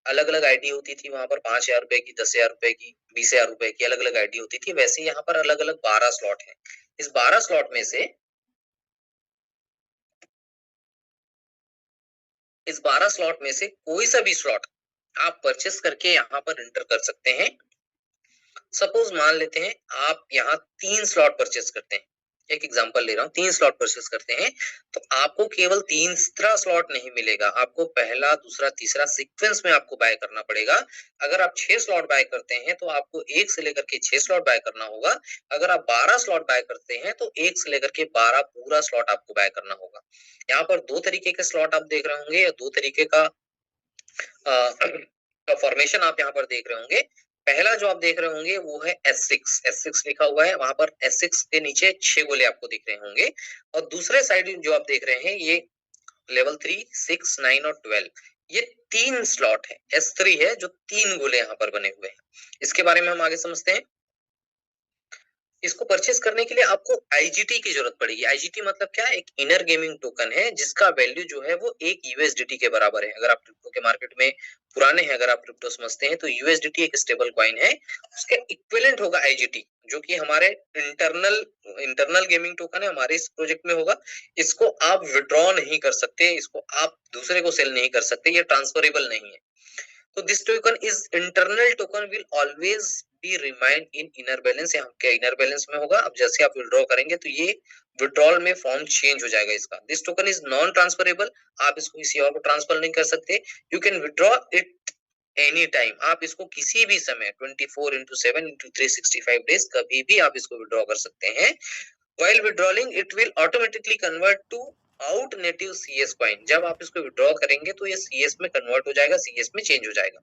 अलग अलग आईडी होती थी वहां पर, 5,000 रुपए की, 10,000 रुपए की, 20,000 रुपए की, अलग अलग आईडी होती थी। वैसे यहाँ पर अलग अलग 12 स्लॉट है। इस 12 स्लॉट में से कोई सा भी स्लॉट आप परचेस करके यहाँ पर एंटर कर सकते हैं। सपोज मान लेते हैं आप यहाँ 3 स्लॉट परचेस करते हैं, एक एग्जांपल ले रहा हूँ, 3 स्लॉट परचेस करते हैं तो आपको केवल तीसरा स्लॉट नहीं मिलेगा, आपको पहला, दूसरा, तीसरा सीक्वेंस में आपको बाय करना पड़ेगा। अगर आप 6 स्लॉट बाय करते हैं तो आपको 1 से लेकर के 6 स्लॉट बाय करना होगा। अगर आप 12 स्लॉट बाय करते हैं तो 1 से लेकर के 12 पूरा स्लॉट आपको बाय करना होगा। यहाँ पर 2 तरीके के स्लॉट आप देख रहे होंगे, या 2 तरीके का फॉर्मेशन आप यहाँ पर देख रहे होंगे। पहला जो आप देख रहे होंगे वो है S6 लिखा हुआ है, वहां पर S6 के नीचे 6 गोले आपको दिख रहे होंगे। और दूसरे साइड जो आप देख रहे हैं ये लेवल 3, 6, 9 और 12, ये 3 स्लॉट है, S3 है जो 3 गोले यहाँ पर बने हुए हैं। इसके बारे में हम आगे समझते हैं। इसको परचेस करने के लिए आपको आईजीटी की जरूरत पड़ेगी। आईजीटी मतलब क्या है? एक इनर गेमिंग टोकन है जिसका वैल्यू जो है वो 1 यूएसडीटी के बराबर है। अगर आप क्रिप्टो के मार्केट में पुराने हैं, अगर आप क्रिप्टो समझते हैं, तो यूएसडीटी एक स्टेबल कॉइन है, उसके इक्विवेलेंट होगा आईजीटी, जो कि हमारे इंटरनल इंटरनल गेमिंग टोकन है, हमारे इस प्रोजेक्ट में होगा। इसको आप विड्रॉ नहीं कर सकते, इसको आप दूसरे को सेल नहीं कर सकते, ये ट्रांसफरेबल नहीं है। तो this token is internal token will always be remind in inner balance. यहाँ क्या इनर बैलेंस में होगा, अब जैसे आप विड्रॉ करेंगे तो ये विड्रॉल में फॉर्म चेंज हो जाएगा इसका। This token is non transferable, आप इसको किसी और को ट्रांसफर नहीं कर सकते। You can withdraw it any time, आप इसको किसी भी समय 24/7/365 डेज कभी भी आप इसको विड्रॉ कर सकते हैं। While withdrawing, it will automatically convert to out native CS coin. जब आप इसको विड्रॉ करेंगे तो ये CS में कन्वर्ट हो जाएगा, CS में चेंज हो जाएगा।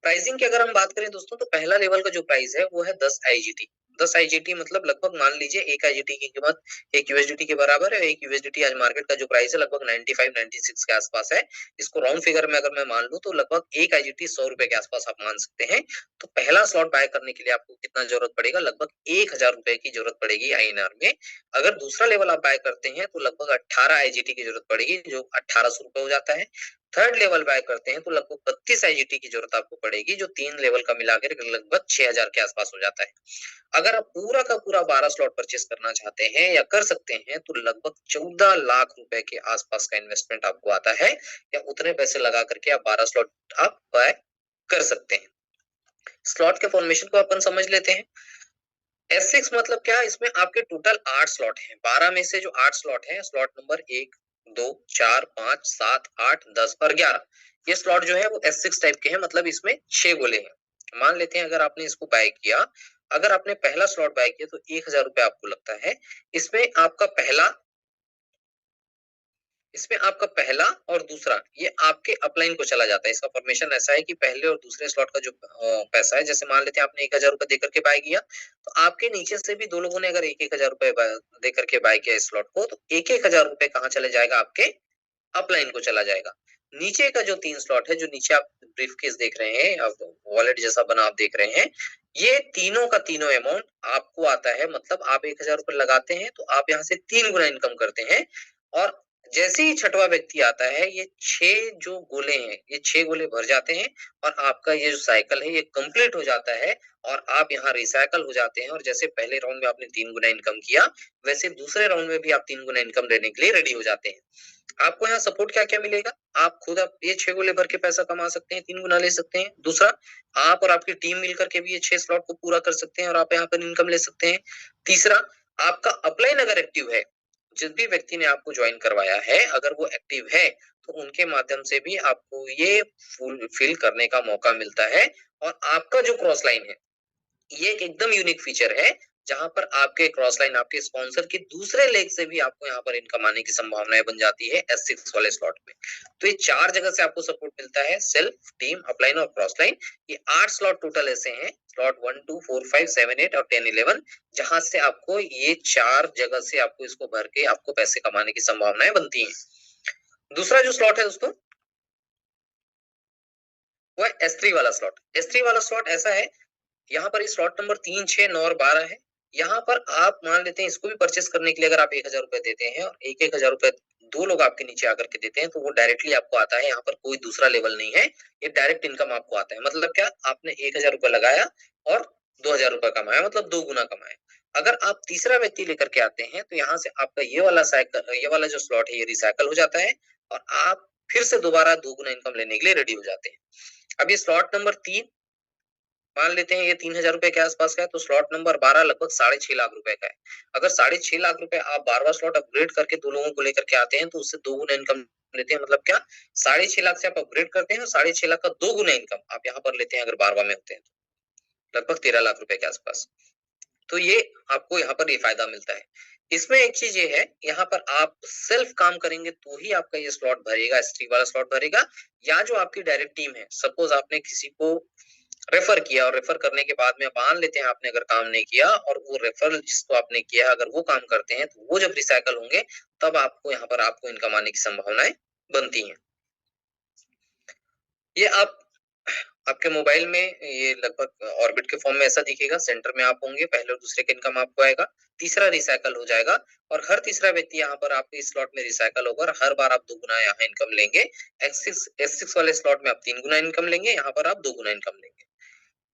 प्राइसिंग की अगर हम बात करें दोस्तों, तो पहला लेवल का जो प्राइस है वो है 10 आईजीटी। 10 आईजीटी मतलब लगभग मान लीजिए एक आईजीटी की कीमत 1 यूएसडीटी के बराबर है। 1 यूएसडीटी आज मार्केट का जो प्राइस है लगभग 95-96 के आसपास है। इसको राउंड फिगर में अगर मैं मान लूं तो लगभग एक आईजीटी 100 रुपए के आसपास आप मान सकते हैं। तो पहला स्लॉट बाय करने के लिए आपको कितना जरूरत पड़ेगा? लगभग 1000 रुपए की जरूरत पड़ेगी आईएनआर में। अगर दूसरा लेवल आप बाय करते हैं तो लगभग 18 आईजीटी की जरूरत पड़ेगी, जो 1800 रुपए हो जाता है। थर्ड लेवल बाय करते हैं तो लगभग 32 आईजीटी की जरूरत आपको पड़ेगी, जो 3 लेवल का मिलाकर लगभग 6000 के आसपास हो जाता है। अगर आप पूरा का पूरा 12 स्लॉट परचेस करना चाहते हैं या कर सकते हैं तो लगभग 14 लाख रुपए के आसपास का इन्वेस्टमेंट आपको आता है, या उतने पैसे लगा करके आप 12 स्लॉट आप बाय कर सकते हैं। स्लॉट के फॉर्मेशन को अपन समझ लेते हैं। S6 मतलब क्या है? इसमें आपके टोटल 8 स्लॉट हैं। 12 में से जो 8 स्लॉट हैं, स्लॉट नंबर 1, 2, 4, 5, 7, 8, 10 और 11, ये स्लॉट जो है वो S6 टाइप के हैं, मतलब इसमें 6 गोले हैं। मान लेते हैं अगर आपने इसको बाय किया, अगर आपने पहला स्लॉट बाय किया तो 1000 रुपए आपको लगता है। इसमें आपका पहला इसमें आपका पहला और दूसरा ये आपके अपलाइन को चला जाता है। इसका फॉर्मेशन ऐसा है कि पहले और दूसरे स्लॉट का जो पैसा है, जैसे मान लेते हैं आपने 1000 रुपए देकर के बाय किया, तो आपके नीचे से भी दो लोगों ने अगर 1-1000 रुपए देकर के बाय किया इस स्लॉट को, तो 1-1000 रुपए कहाँ चले जाएगा? आपके अपलाइन को चला जाएगा। नीचे का जो 3 स्लॉट है, जो नीचे आप ब्रीफकेस देख रहे हैं, आप वॉलेट जैसा बना आप देख रहे हैं, ये तीनों का तीनों अमाउंट आपको आता है। मतलब आप 1000 रुपए लगाते हैं तो आप यहाँ से 3 गुना इनकम करते हैं। और जैसे ही छठवां व्यक्ति आता है, ये 6 जो गोले हैं, ये 6 गोले भर जाते हैं और आपका ये जो साइकिल है ये कंप्लीट हो जाता है और आप यहाँ रिसाइकल हो जाते हैं। और जैसे पहले राउंड में आपने 3 गुना इनकम किया, वैसे दूसरे राउंड में भी आप 3 गुना इनकम लेने के लिए रेडी हो जाते हैं। आपको यहाँ सपोर्ट क्या क्या मिलेगा? आप खुद आप ये 6 गोले भर के पैसा कमा सकते हैं, 3 गुना ले सकते हैं। दूसरा, आप और आपकी टीम मिलकर के भी ये 6 स्लॉट को पूरा कर सकते हैं और आप यहाँ पर इनकम ले सकते हैं। तीसरा, आपका अपलाइन अगर एक्टिव है, जिस भी व्यक्ति ने आपको ज्वाइन करवाया है, अगर वो एक्टिव है, तो उनके माध्यम से भी आपको ये फुलफिल करने का मौका मिलता है। और आपका जो क्रॉस लाइन है, ये एक एकदम यूनिक फीचर है, जहां पर आपके क्रॉस लाइन आपके स्पॉन्सर के दूसरे लेग से भी आपको यहाँ पर इनकम आने की संभावनाएं बन जाती है S6 वाले स्लॉट में। तो ये 4 जगह से आपको सपोर्ट मिलता है, सेल्फ, टीम, अपलाइन और क्रॉस लाइन। ये 8 स्लॉट टोटल ऐसे हैं, स्लॉट 1, 2, 4, 5, 7, 8 और 10, 11, जहां से आपको ये 4 जगह से आपको इसको भर के आपको पैसे कमाने की संभावनाएं बनती हैं। दूसरा जो स्लॉट है दोस्तों, वो है S3 वाला स्लॉट। S3 वाला स्लॉट ऐसा है, यहाँ पर स्लॉट नंबर 3, 6, 9 और 12 है। यहाँ पर आप मान लेते हैं इसको भी परचेस करने के लिए अगर आप 1000 रुपए देते हैं और 1-1000 रुपए दो लोग आपके नीचे आकर के देते हैं, तो वो डायरेक्टली आपको आता है। यहाँ पर कोई दूसरा लेवल नहीं है, ये डायरेक्ट इनकम आपको आता है। मतलब क्या? आपने 1000 रुपए लगाया और 2000 रुपए कमाया, मतलब 2 गुना कमाया। अगर आप तीसरा व्यक्ति लेकर के आते हैं तो यहाँ से आपका ये वाला साइकिल, ये वाला जो स्लॉट है ये रिसाइकल हो जाता है और आप फिर से दोबारा 2 गुना इनकम लेने के लिए रेडी हो जाते हैं। अब ये स्लॉट नंबर 3 मान लेते हैं ये 3000 रुपए के आसपास का है, तो स्लॉट नंबर 12 लगभग 6.5 लाख रुपए का है। अगर 6.5 लाख रुपए आप 12वां स्लॉट अपग्रेड करके दो लोगों को लेकर के आते हैं, तो उससे 2 गुना इनकम लेते हैं। मतलब क्या? 6.5 लाख से आप अपग्रेड करते हैं और 6.5 लाख का 2 गुना इनकम आप यहाँ पर लेते हैं अगर 12वां में होते हैं तो लगभग 13 लाख रुपए के आसपास। तो ये आपको यहाँ पर ये फायदा मिलता है। इसमें एक चीज ये है, यहाँ पर आप सेल्फ काम करेंगे तो ही आपका ये स्लॉट भरेगा, S3 वाला स्लॉट भरेगा। या जो आपकी डायरेक्ट टीम है, सपोज आपने किसी को रेफर किया और रेफर करने के बाद में मान लेते हैं आपने अगर काम नहीं किया और वो रेफरल जिसको आपने किया अगर वो काम करते हैं, तो वो जब रिसाइकल होंगे तब आपको यहाँ पर आपको इनकम आने की संभावनाएं बनती हैं। ये आप आपके मोबाइल में ये लगभग ऑर्बिट के फॉर्म में ऐसा दिखेगा, सेंटर में आप होंगे, पहले और दूसरे का इनकम आपको आएगा, तीसरा रिसाइकल हो जाएगा और हर तीसरा व्यक्ति यहाँ पर आपके इस स्लॉट में रिसाइकल होगा और हर बार आप 2 गुना यहाँ इनकम लेंगे। S6 वाले स्लॉट में आप 3 गुना इनकम लेंगे, यहाँ पर आप 2 गुना इनकम लेंगे।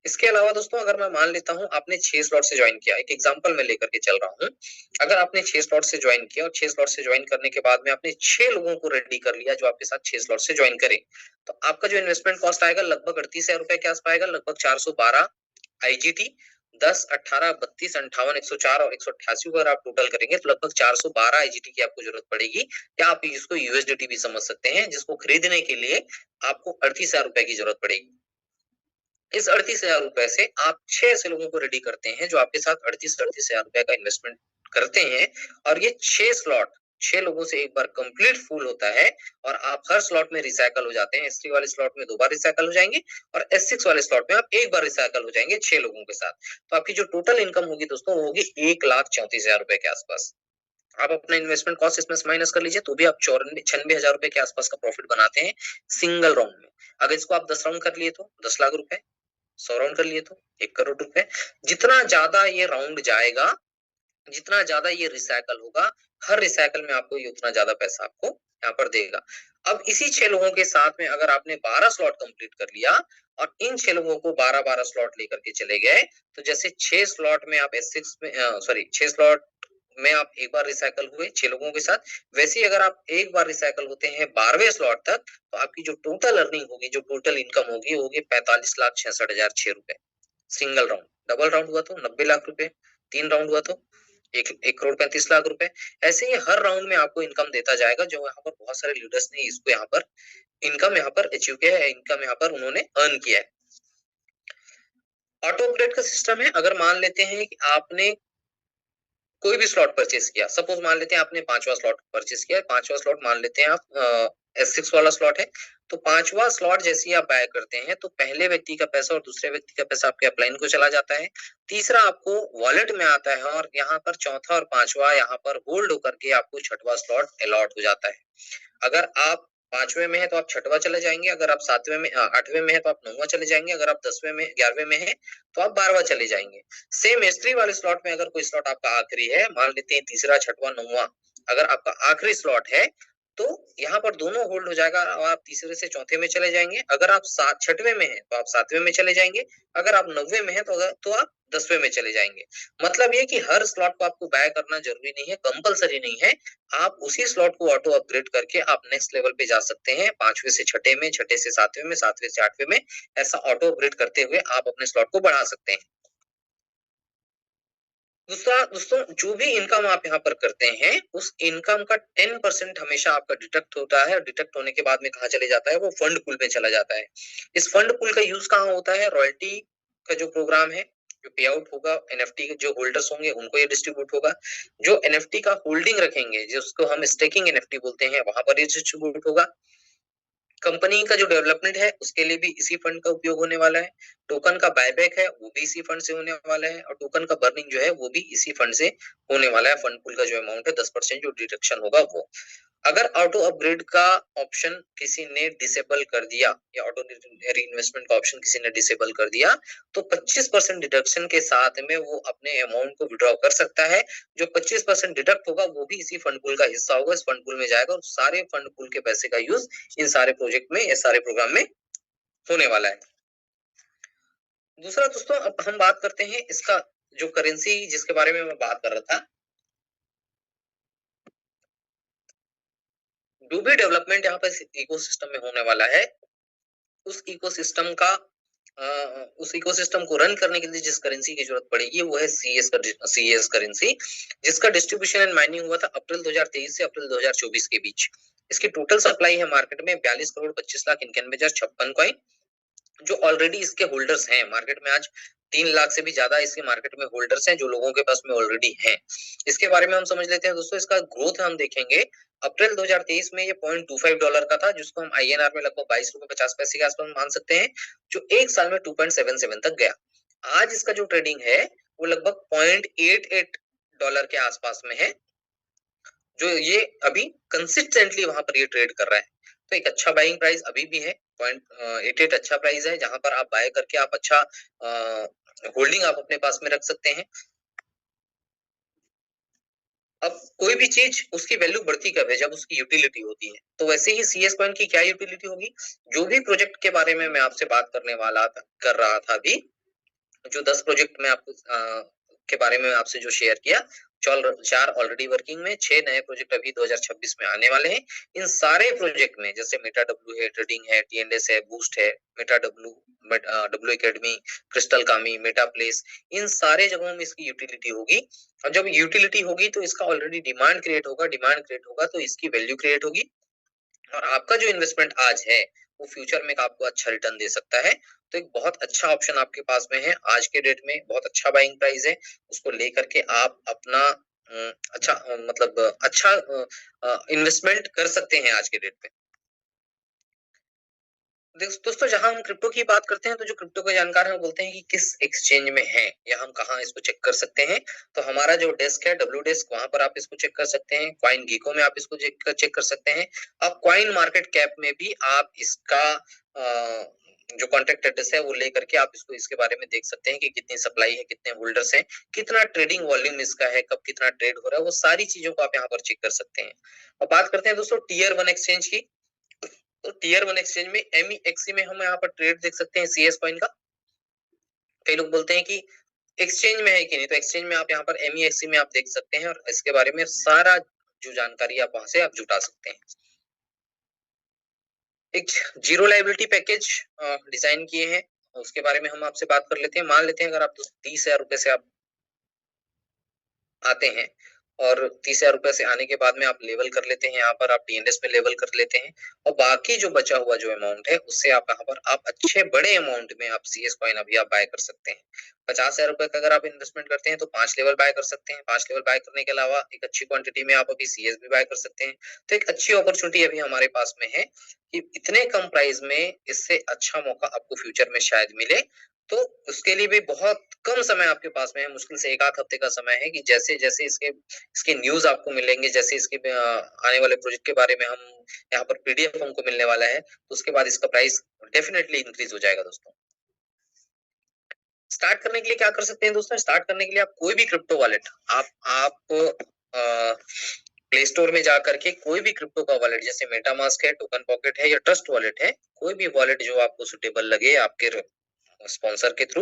इसके अलावा दोस्तों अगर मैं मान लेता हूँ आपने 6 स्लॉट से ज्वाइन किया, एक एग्जांपल मैं लेकर के चल रहा हूँ। अगर आपने 6 स्लॉट से ज्वाइन किया और 6 स्लॉट से ज्वाइन करने के बाद में आपने 6 लोगों को रेडी कर लिया जो आपके साथ 6 स्लॉट से ज्वाइन करें, तो आपका जो इन्वेस्टमेंट कॉस्ट आएगा लगभग 38,000 के आसपास आएगा, लगभग 412 आईजीटी, 10, 18, 32, 58, 104 और 188 को अगर आप टोटल करेंगे तो लगभग 412 आईजीटी की आपको जरूरत पड़ेगी, या आप इसको यूएसडीटी भी समझ सकते हैं, जिसको खरीदने के लिए आपको 38,000 की जरूरत पड़ेगी। इस 38,000 रुपए से आप 6 ऐसे लोगों को रेडी करते हैं जो आपके साथ 38,000 रुपए का इन्वेस्टमेंट करते हैं और ये 6 स्लॉट 6 लोगों से एक बार कंप्लीट फुल होता है और आप हर स्लॉट में रिसाइकल हो जाते हैं। S3 वाले स्लॉट में 2 बार रिसाइकल हो जाएंगे और S6 वाले स्लॉट में आप एक बार रिसाइकल हो जाएंगे 6 लोगों के साथ। तो आपकी जो टोटल इनकम होगी दोस्तों वो होगी 1,34,000 रुपए के आसपास। आप अपना इन्वेस्टमेंट कॉस्ट इसमें से माइनस कर लीजिए तो भी आप 96,000 रुपए के आसपास का प्रॉफिट बनाते हैं सिंगल राउंड में। अगर इसको आप 10 राउंड कर लिए तो 10 लाख रुपए, 100 राउंड कर लिए तो 1 करोड़ रुपए। जितना ज्यादा ये राउंड जाएगा, जितना ज्यादा ये रिसाइकल होगा, हर रिसाइकल में आपको ये उतना ज्यादा पैसा आपको यहाँ पर देगा। अब इसी 6 लोगों के साथ में अगर आपने 12 स्लॉट कंप्लीट कर लिया और इन 6 लोगों को 12-12 स्लॉट लेकर के चले गए, तो जैसे 6 स्लॉट में आप S6 में 6 स्लॉट में आप एक बार रिसाइकल हुए 6 लोगों के साथ, वैसे ही अगर आप एक बार रिसाइकल होते हैं 12वें स्लॉट तक, तो आपकी जो टोटल अर्निंग होगी, जो टोटल इनकम होगी, वो होगी 45,66,006 रुपए सिंगल राउंड। डबल राउंड हुआ तो 90 लाख रुपए, 3 राउंड हुआ तो 1 करोड़ 35 लाख रुपए। ऐसे ही हर राउंड में आपको इनकम देता जाएगा, जो यहाँ पर बहुत सारे लीडर्स ने इसको यहाँ पर इनकम यहाँ पर अचीव किया है, इनकम यहाँ पर उन्होंने अर्न किया है। ऑटो अपग्रेड का सिस्टम है, अगर मान लेते हैं कि आपने कोई भी स्लॉट परचेस किया, सपोज मान लेते हैं आपने 5वां स्लॉट परचेस किया, 5वां स्लॉट मान लेते हैं आप S6 वाला स्लॉट है, तो 5वां स्लॉट जैसे ही आप बाय करते हैं तो पहले व्यक्ति का पैसा और दूसरे व्यक्ति का पैसा आपके अपलाइन को चला जाता है, तीसरा आपको वॉलेट में आता है और यहाँ पर चौथा और 5वां यहाँ पर होल्ड होकर के आपको 6वां स्लॉट अलॉट हो जाता है। अगर आप 5वें में है तो आप 6वां चले जाएंगे, अगर आप 7वें में 8वें में है तो आप 9वां चले जाएंगे, अगर आप 10वें में 11वें में है तो आप 12वां चले जाएंगे। सेम S3 वाले स्लॉट में अगर कोई स्लॉट आपका आखिरी है, मान लेते हैं तीसरा, छठवां, 9वां, अगर आपका आखिरी स्लॉट है तो यहाँ पर दोनों होल्ड हो जाएगा और आप तीसरे से चौथे में चले जाएंगे। अगर आप 6वें में है तो आप 7वें में चले जाएंगे, अगर आप 9वें में है तो आप 10वें में चले जाएंगे। मतलब ये कि हर स्लॉट को आपको बाय करना जरूरी नहीं है, कंपलसरी नहीं है। आप उसी स्लॉट को ऑटो अपग्रेड करके आप नेक्स्ट लेवल पे जा सकते हैं, 5वें से छठे में, छठे से 7वें में, 7वें से 8वें में, ऐसा ऑटो अपग्रेड करते हुए आप अपने स्लॉट को बढ़ा सकते हैं। दूसरा दोस्तों, जो भी इनकम आप यहाँ पर करते हैं उस इनकम का 10% हमेशा आपका डिडक्ट होता है और डिडक्ट होने के बाद में कहाँ चले जाता है, वो फंड पूल में चला जाता है। इस फंड पूल का यूज कहाँ होता है, रॉयल्टी का जो प्रोग्राम है, जो पे आउट होगा, एनएफटी के जो होल्डर्स होंगे उनको ये डिस्ट्रीब्यूट होगा, जो एनएफटी का होल्डिंग रखेंगे जिसको हम स्टेकिंग एनएफटी बोलते हैं, वहां पर ये डिस्ट्रीब्यूट होगा। कंपनी का जो डेवलपमेंट है उसके लिए भी इसी फंड का उपयोग होने वाला है। टोकन का बायबैक है वो भी इसी फंड से होने वाला है और टोकन का बर्निंग जो है वो भी इसी फंड से होने वाला है। फंड पूल का जो अमाउंट है 10% जो डिडक्शन होगा वो। अगर ऑटो अपग्रेड का ऑप्शन किसी ने डिसेबल कर दिया या ऑटो रीइन्वेस्टमेंट का ऑप्शन किसी ने डिसेबल कर दिया तो 25% डिडक्शन के साथ में वो अपने अमाउंट को विड्रॉ कर सकता है। जो 25% डिडक्ट होगा वो भी इसी फंड पूल का हिस्सा होगा, इस फंड पूल में जाएगा और सारे फंड पूल के पैसे का यूज इन सारे प्रोजेक्ट में या सारे प्रोग्राम में होने वाला है। दूसरा दोस्तों, अब हम बात करते हैं इसका जो करेंसी जिसके बारे में मैं बात कर रहा था, जो भी डेवलपमेंट यहाँ पर इकोसिस्टम में होने वाला है उस इकोसिस्टम का उस इकोसिस्टम को रन करने के लिए जिस करेंसी की जरूरत पड़ेगी वो है सीएस करेंसी, जिसका डिस्ट्रीब्यूशन एंड माइनिंग हुआ था अप्रैल 2023 से अप्रैल 2024 के बीच। इसकी टोटल सप्लाई है मार्केट में 42 करोड़ 25 लाख 91,056 कॉइन, जो ऑलरेडी इसके होल्डर्स हैं मार्केट में। आज 3 लाख से भी ज्यादा इसके मार्केट में होल्डर्स हैं जो लोगों के पास में ऑलरेडी हैं। इसके बारे में हम समझ लेते हैं दोस्तों। इसका ग्रोथ हम देखेंगे, अप्रैल 2023 में ये $0.25 का था, जिसको हम आईएनआर में लगभग 22 रुपए 50 पैसे के आसपास मान सकते हैं, जो एक साल में 2.77 तक गया। आज इसका जो ट्रेडिंग है वो लगभग $0.88 के आसपास में है, जो ये अभी कंसिस्टेंटली वहां पर ये ट्रेड कर रहा है। तो एक अच्छा बाइंग प्राइस अभी भी है। 0.88 अच्छा प्राइस है, जहां पर आप बाय करके आप अच्छा होल्डिंग आप अपने पास में रख सकते हैं। अब कोई भी चीज उसकी वैल्यू बढ़ती कब है, जब उसकी यूटिलिटी होती है। तो वैसे ही सीएस कॉइन की क्या यूटिलिटी होगी, जो भी प्रोजेक्ट के बारे में मैं आपसे बात करने वाला था, कर रहा था अभी, जो 10 प्रोजेक्ट में आपको के बारे में आपसे जो शेयर किया, चार ऑलरेडी वर्किंग में, 6 नए प्रोजेक्ट अभी 2026 में आने वाले हैं। इन सारे प्रोजेक्ट में जैसे मेटा डब्ल्यू है, ट्रेडिंग है, टीएनएस है, बूस्ट है, Meta W, W academy, crystal कामी, मेटा प्लेस, इन सारे जगहों में इसकी यूटिलिटी होगी। और जब यूटिलिटी होगी तो इसका ऑलरेडी डिमांड क्रिएट होगा, डिमांड क्रिएट होगा तो इसकी वैल्यू क्रिएट होगी, और आपका जो इन्वेस्टमेंट आज है वो फ्यूचर में आपको अच्छा रिटर्न दे सकता है। तो एक बहुत अच्छा ऑप्शन आपके पास में है आज के डेट में, बहुत अच्छा बाइंग प्राइस है, उसको लेकर के आप अपना अच्छा मतलब अच्छा इन्वेस्टमेंट कर सकते हैं आज के डेट पे। दोस्तों, जहां हम क्रिप्टो की बात करते हैं तो जो क्रिप्टो के जानकार हैं वो बोलते हैं कि किस एक्सचेंज में है या हम कहाँ इसको चेक कर सकते हैं। तो हमारा जो डेस्क है डब्ल्यू डेस्क, वहां पर आप इसको चेक कर सकते हैं। कॉइन गीको में आप इसको चेक कर सकते हैं। अब कॉइन मार्केट कैप में भी आप इसका जो कॉन्टेक्ट एड्रेस है वो लेकर के आप इसको इसके बारे में देख सकते हैं कि कितनी सप्लाई है, कितने होल्डर्स हैं, कितना ट्रेडिंग वॉल्यूम इसका है, कब कितना ट्रेड हो रहा है, वो सारी चीजों को आप यहाँ पर चेक कर सकते हैं। अब बात करते हैं दोस्तों टीयर 1 एक्सचेंज की। तो टीयर 1 एक्सचेंज में एमईएक्सी में हम यहाँ पर ट्रेड देख सकते हैं सीएस कॉइन का। कई लोग बोलते हैं कि एक्सचेंज में है कि नहीं, तो एक्सचेंज में आप यहाँ पर एमईएक्सी में आप देख सकते हैं और इसके बारे में सारा जो जानकारी आप वहां से आप जुटा सकते हैं। एक जीरो लाइबिलिटी पैकेज डिजाइन किए हैं, उसके बारे में हम आपसे बात कर लेते हैं। मान लेते हैं अगर आप 30,000 रुपए से आप आते हैं और 30,000 रुपए से आने के बाद में आप लेवल कर लेते हैं, यहाँ पर आप टीएनएस में लेवल कर लेते हैं, और बाकी जो बचा हुआ जो अमाउंट है उससे आप यहाँ पर आप अच्छे बड़े अमाउंट में आप सीएस कॉइन अभी आप बाय कर सकते हैं। 50,000 रुपए का अगर आप इन्वेस्टमेंट करते हैं तो 5 लेवल बाय कर सकते हैं। 5 लेवल बाय करने के अलावा एक अच्छी क्वांटिटी में आप अभी सीएस भी बाय कर सकते हैं। तो एक अच्छी अपॉर्चुनिटी अभी हमारे पास में है कि इतने कम प्राइस में इससे अच्छा मौका आपको फ्यूचर में शायद मिले। तो उसके लिए भी बहुत कम समय आपके पास में है, मुश्किल से 1 आध हफ्ते का समय है कि जैसे-जैसे इसके न्यूज़ आपको मिलेंगे, जैसे इसके आने वाले प्रोजेक्ट के बारे में हम यहाँ पर पीडीएफ हमको मिलने वाला है, तो उसके बाद इसका प्राइस डेफिनिटली इंक्रीज हो जाएगा दोस्तों। स्टार्ट करने के लिए क्या कर सकते हैं दोस्तों? स्टार्ट करने के लिए आप कोई भी क्रिप्टो वॉलेट आप प्ले स्टोर में जा करके कोई भी क्रिप्टो का वॉलेट, जैसे मेटामास्क है, टोकन पॉकेट है या ट्रस्ट वॉलेट है, कोई भी वॉलेट जो आपको सुटेबल लगे आपके स्पॉन्सर के थ्रू,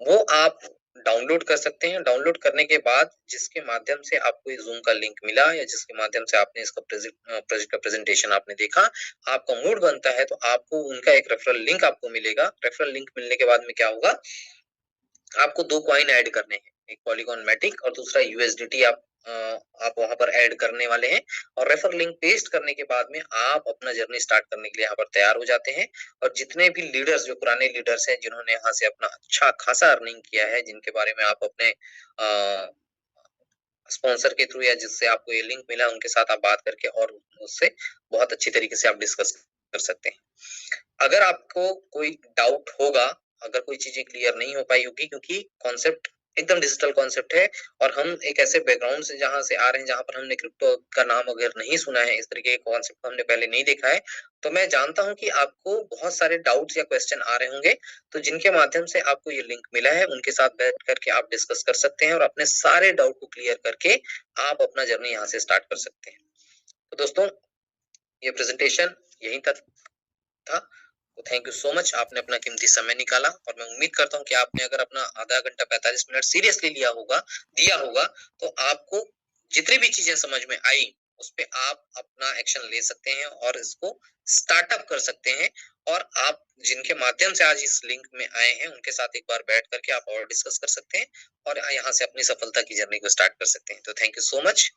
वो आप डाउनलोड कर सकते हैं। डाउनलोड करने के बाद जिसके माध्यम से आपको ये ज़ूम का लिंक मिला या जिसके माध्यम से आपने इसका प्रोजेक्ट का प्रेजेंटेशन आपने देखा, आपका मूड बनता है तो आपको उनका एक रेफरल लिंक आपको मिलेगा। रेफरल लिंक मिलने के बाद में क्या होगा, आपको 2 कॉइन ऐड करने हैं, एक पॉलीगॉन मैटिक और दूसरा यूएसडीटी आप वहां पर ऐड करने वाले हैं, और रेफर लिंक पेस्ट करने के बाद में आप अपना जर्नी स्टार्ट करने के लिए यहाँ पर तैयार हो जाते हैं। और जितने भी लीडर्स, जो पुराने लीडर्स हैं जिन्होंने यहाँ से अपना अच्छा खासा अर्निंग किया है, जिनके बारे में आप अपने स्पॉन्सर के थ्रू या जिससे आपको ये लिंक मिला, उनके साथ आप बात करके और उससे बहुत अच्छी तरीके से आप डिस्कस कर सकते हैं। अगर आपको कोई डाउट होगा, अगर कोई चीजें क्लियर नहीं हो पाई होगी, क्योंकि कॉन्सेप्ट एकदम डिजिटल कॉन्सेप्ट है और हम एक ऐसे बैकग्राउंड से जहां से आ रहे हैं जहां पर हमने क्रिप्टो का नाम अगर नहीं सुना है, इस तरीके के कॉन्सेप्ट हमने पहले नहीं देखा है, तो मैं जानता हूं कि आपको बहुत सारे डाउट्स या क्वेश्चन आ रहे होंगे। तो जिनके माध्यम से आपको ये लिंक मिला है, उनके साथ बैठ करके आप डिस्कस कर सकते हैं और अपने सारे डाउट को क्लियर करके आप अपना जर्नी यहाँ से स्टार्ट कर सकते हैं। तो दोस्तों, ये प्रेजेंटेशन यहीं तक था। तो थैंक यू सो मच, आपने अपना कीमती समय निकाला, और मैं उम्मीद करता हूँ कि आपने अगर अपना आधा घंटा 45 मिनट सीरियसली दिया होगा, तो आपको जितनी भी चीजें समझ में आई उस पे आप अपना एक्शन ले सकते हैं और इसको स्टार्टअप कर सकते हैं। और आप जिनके माध्यम से आज इस लिंक में आए हैं उनके साथ एक बार बैठ करके आप और डिस्कस कर सकते हैं और यहाँ से अपनी सफलता की जर्नी को स्टार्ट कर सकते हैं। तो थैंक यू सो मच।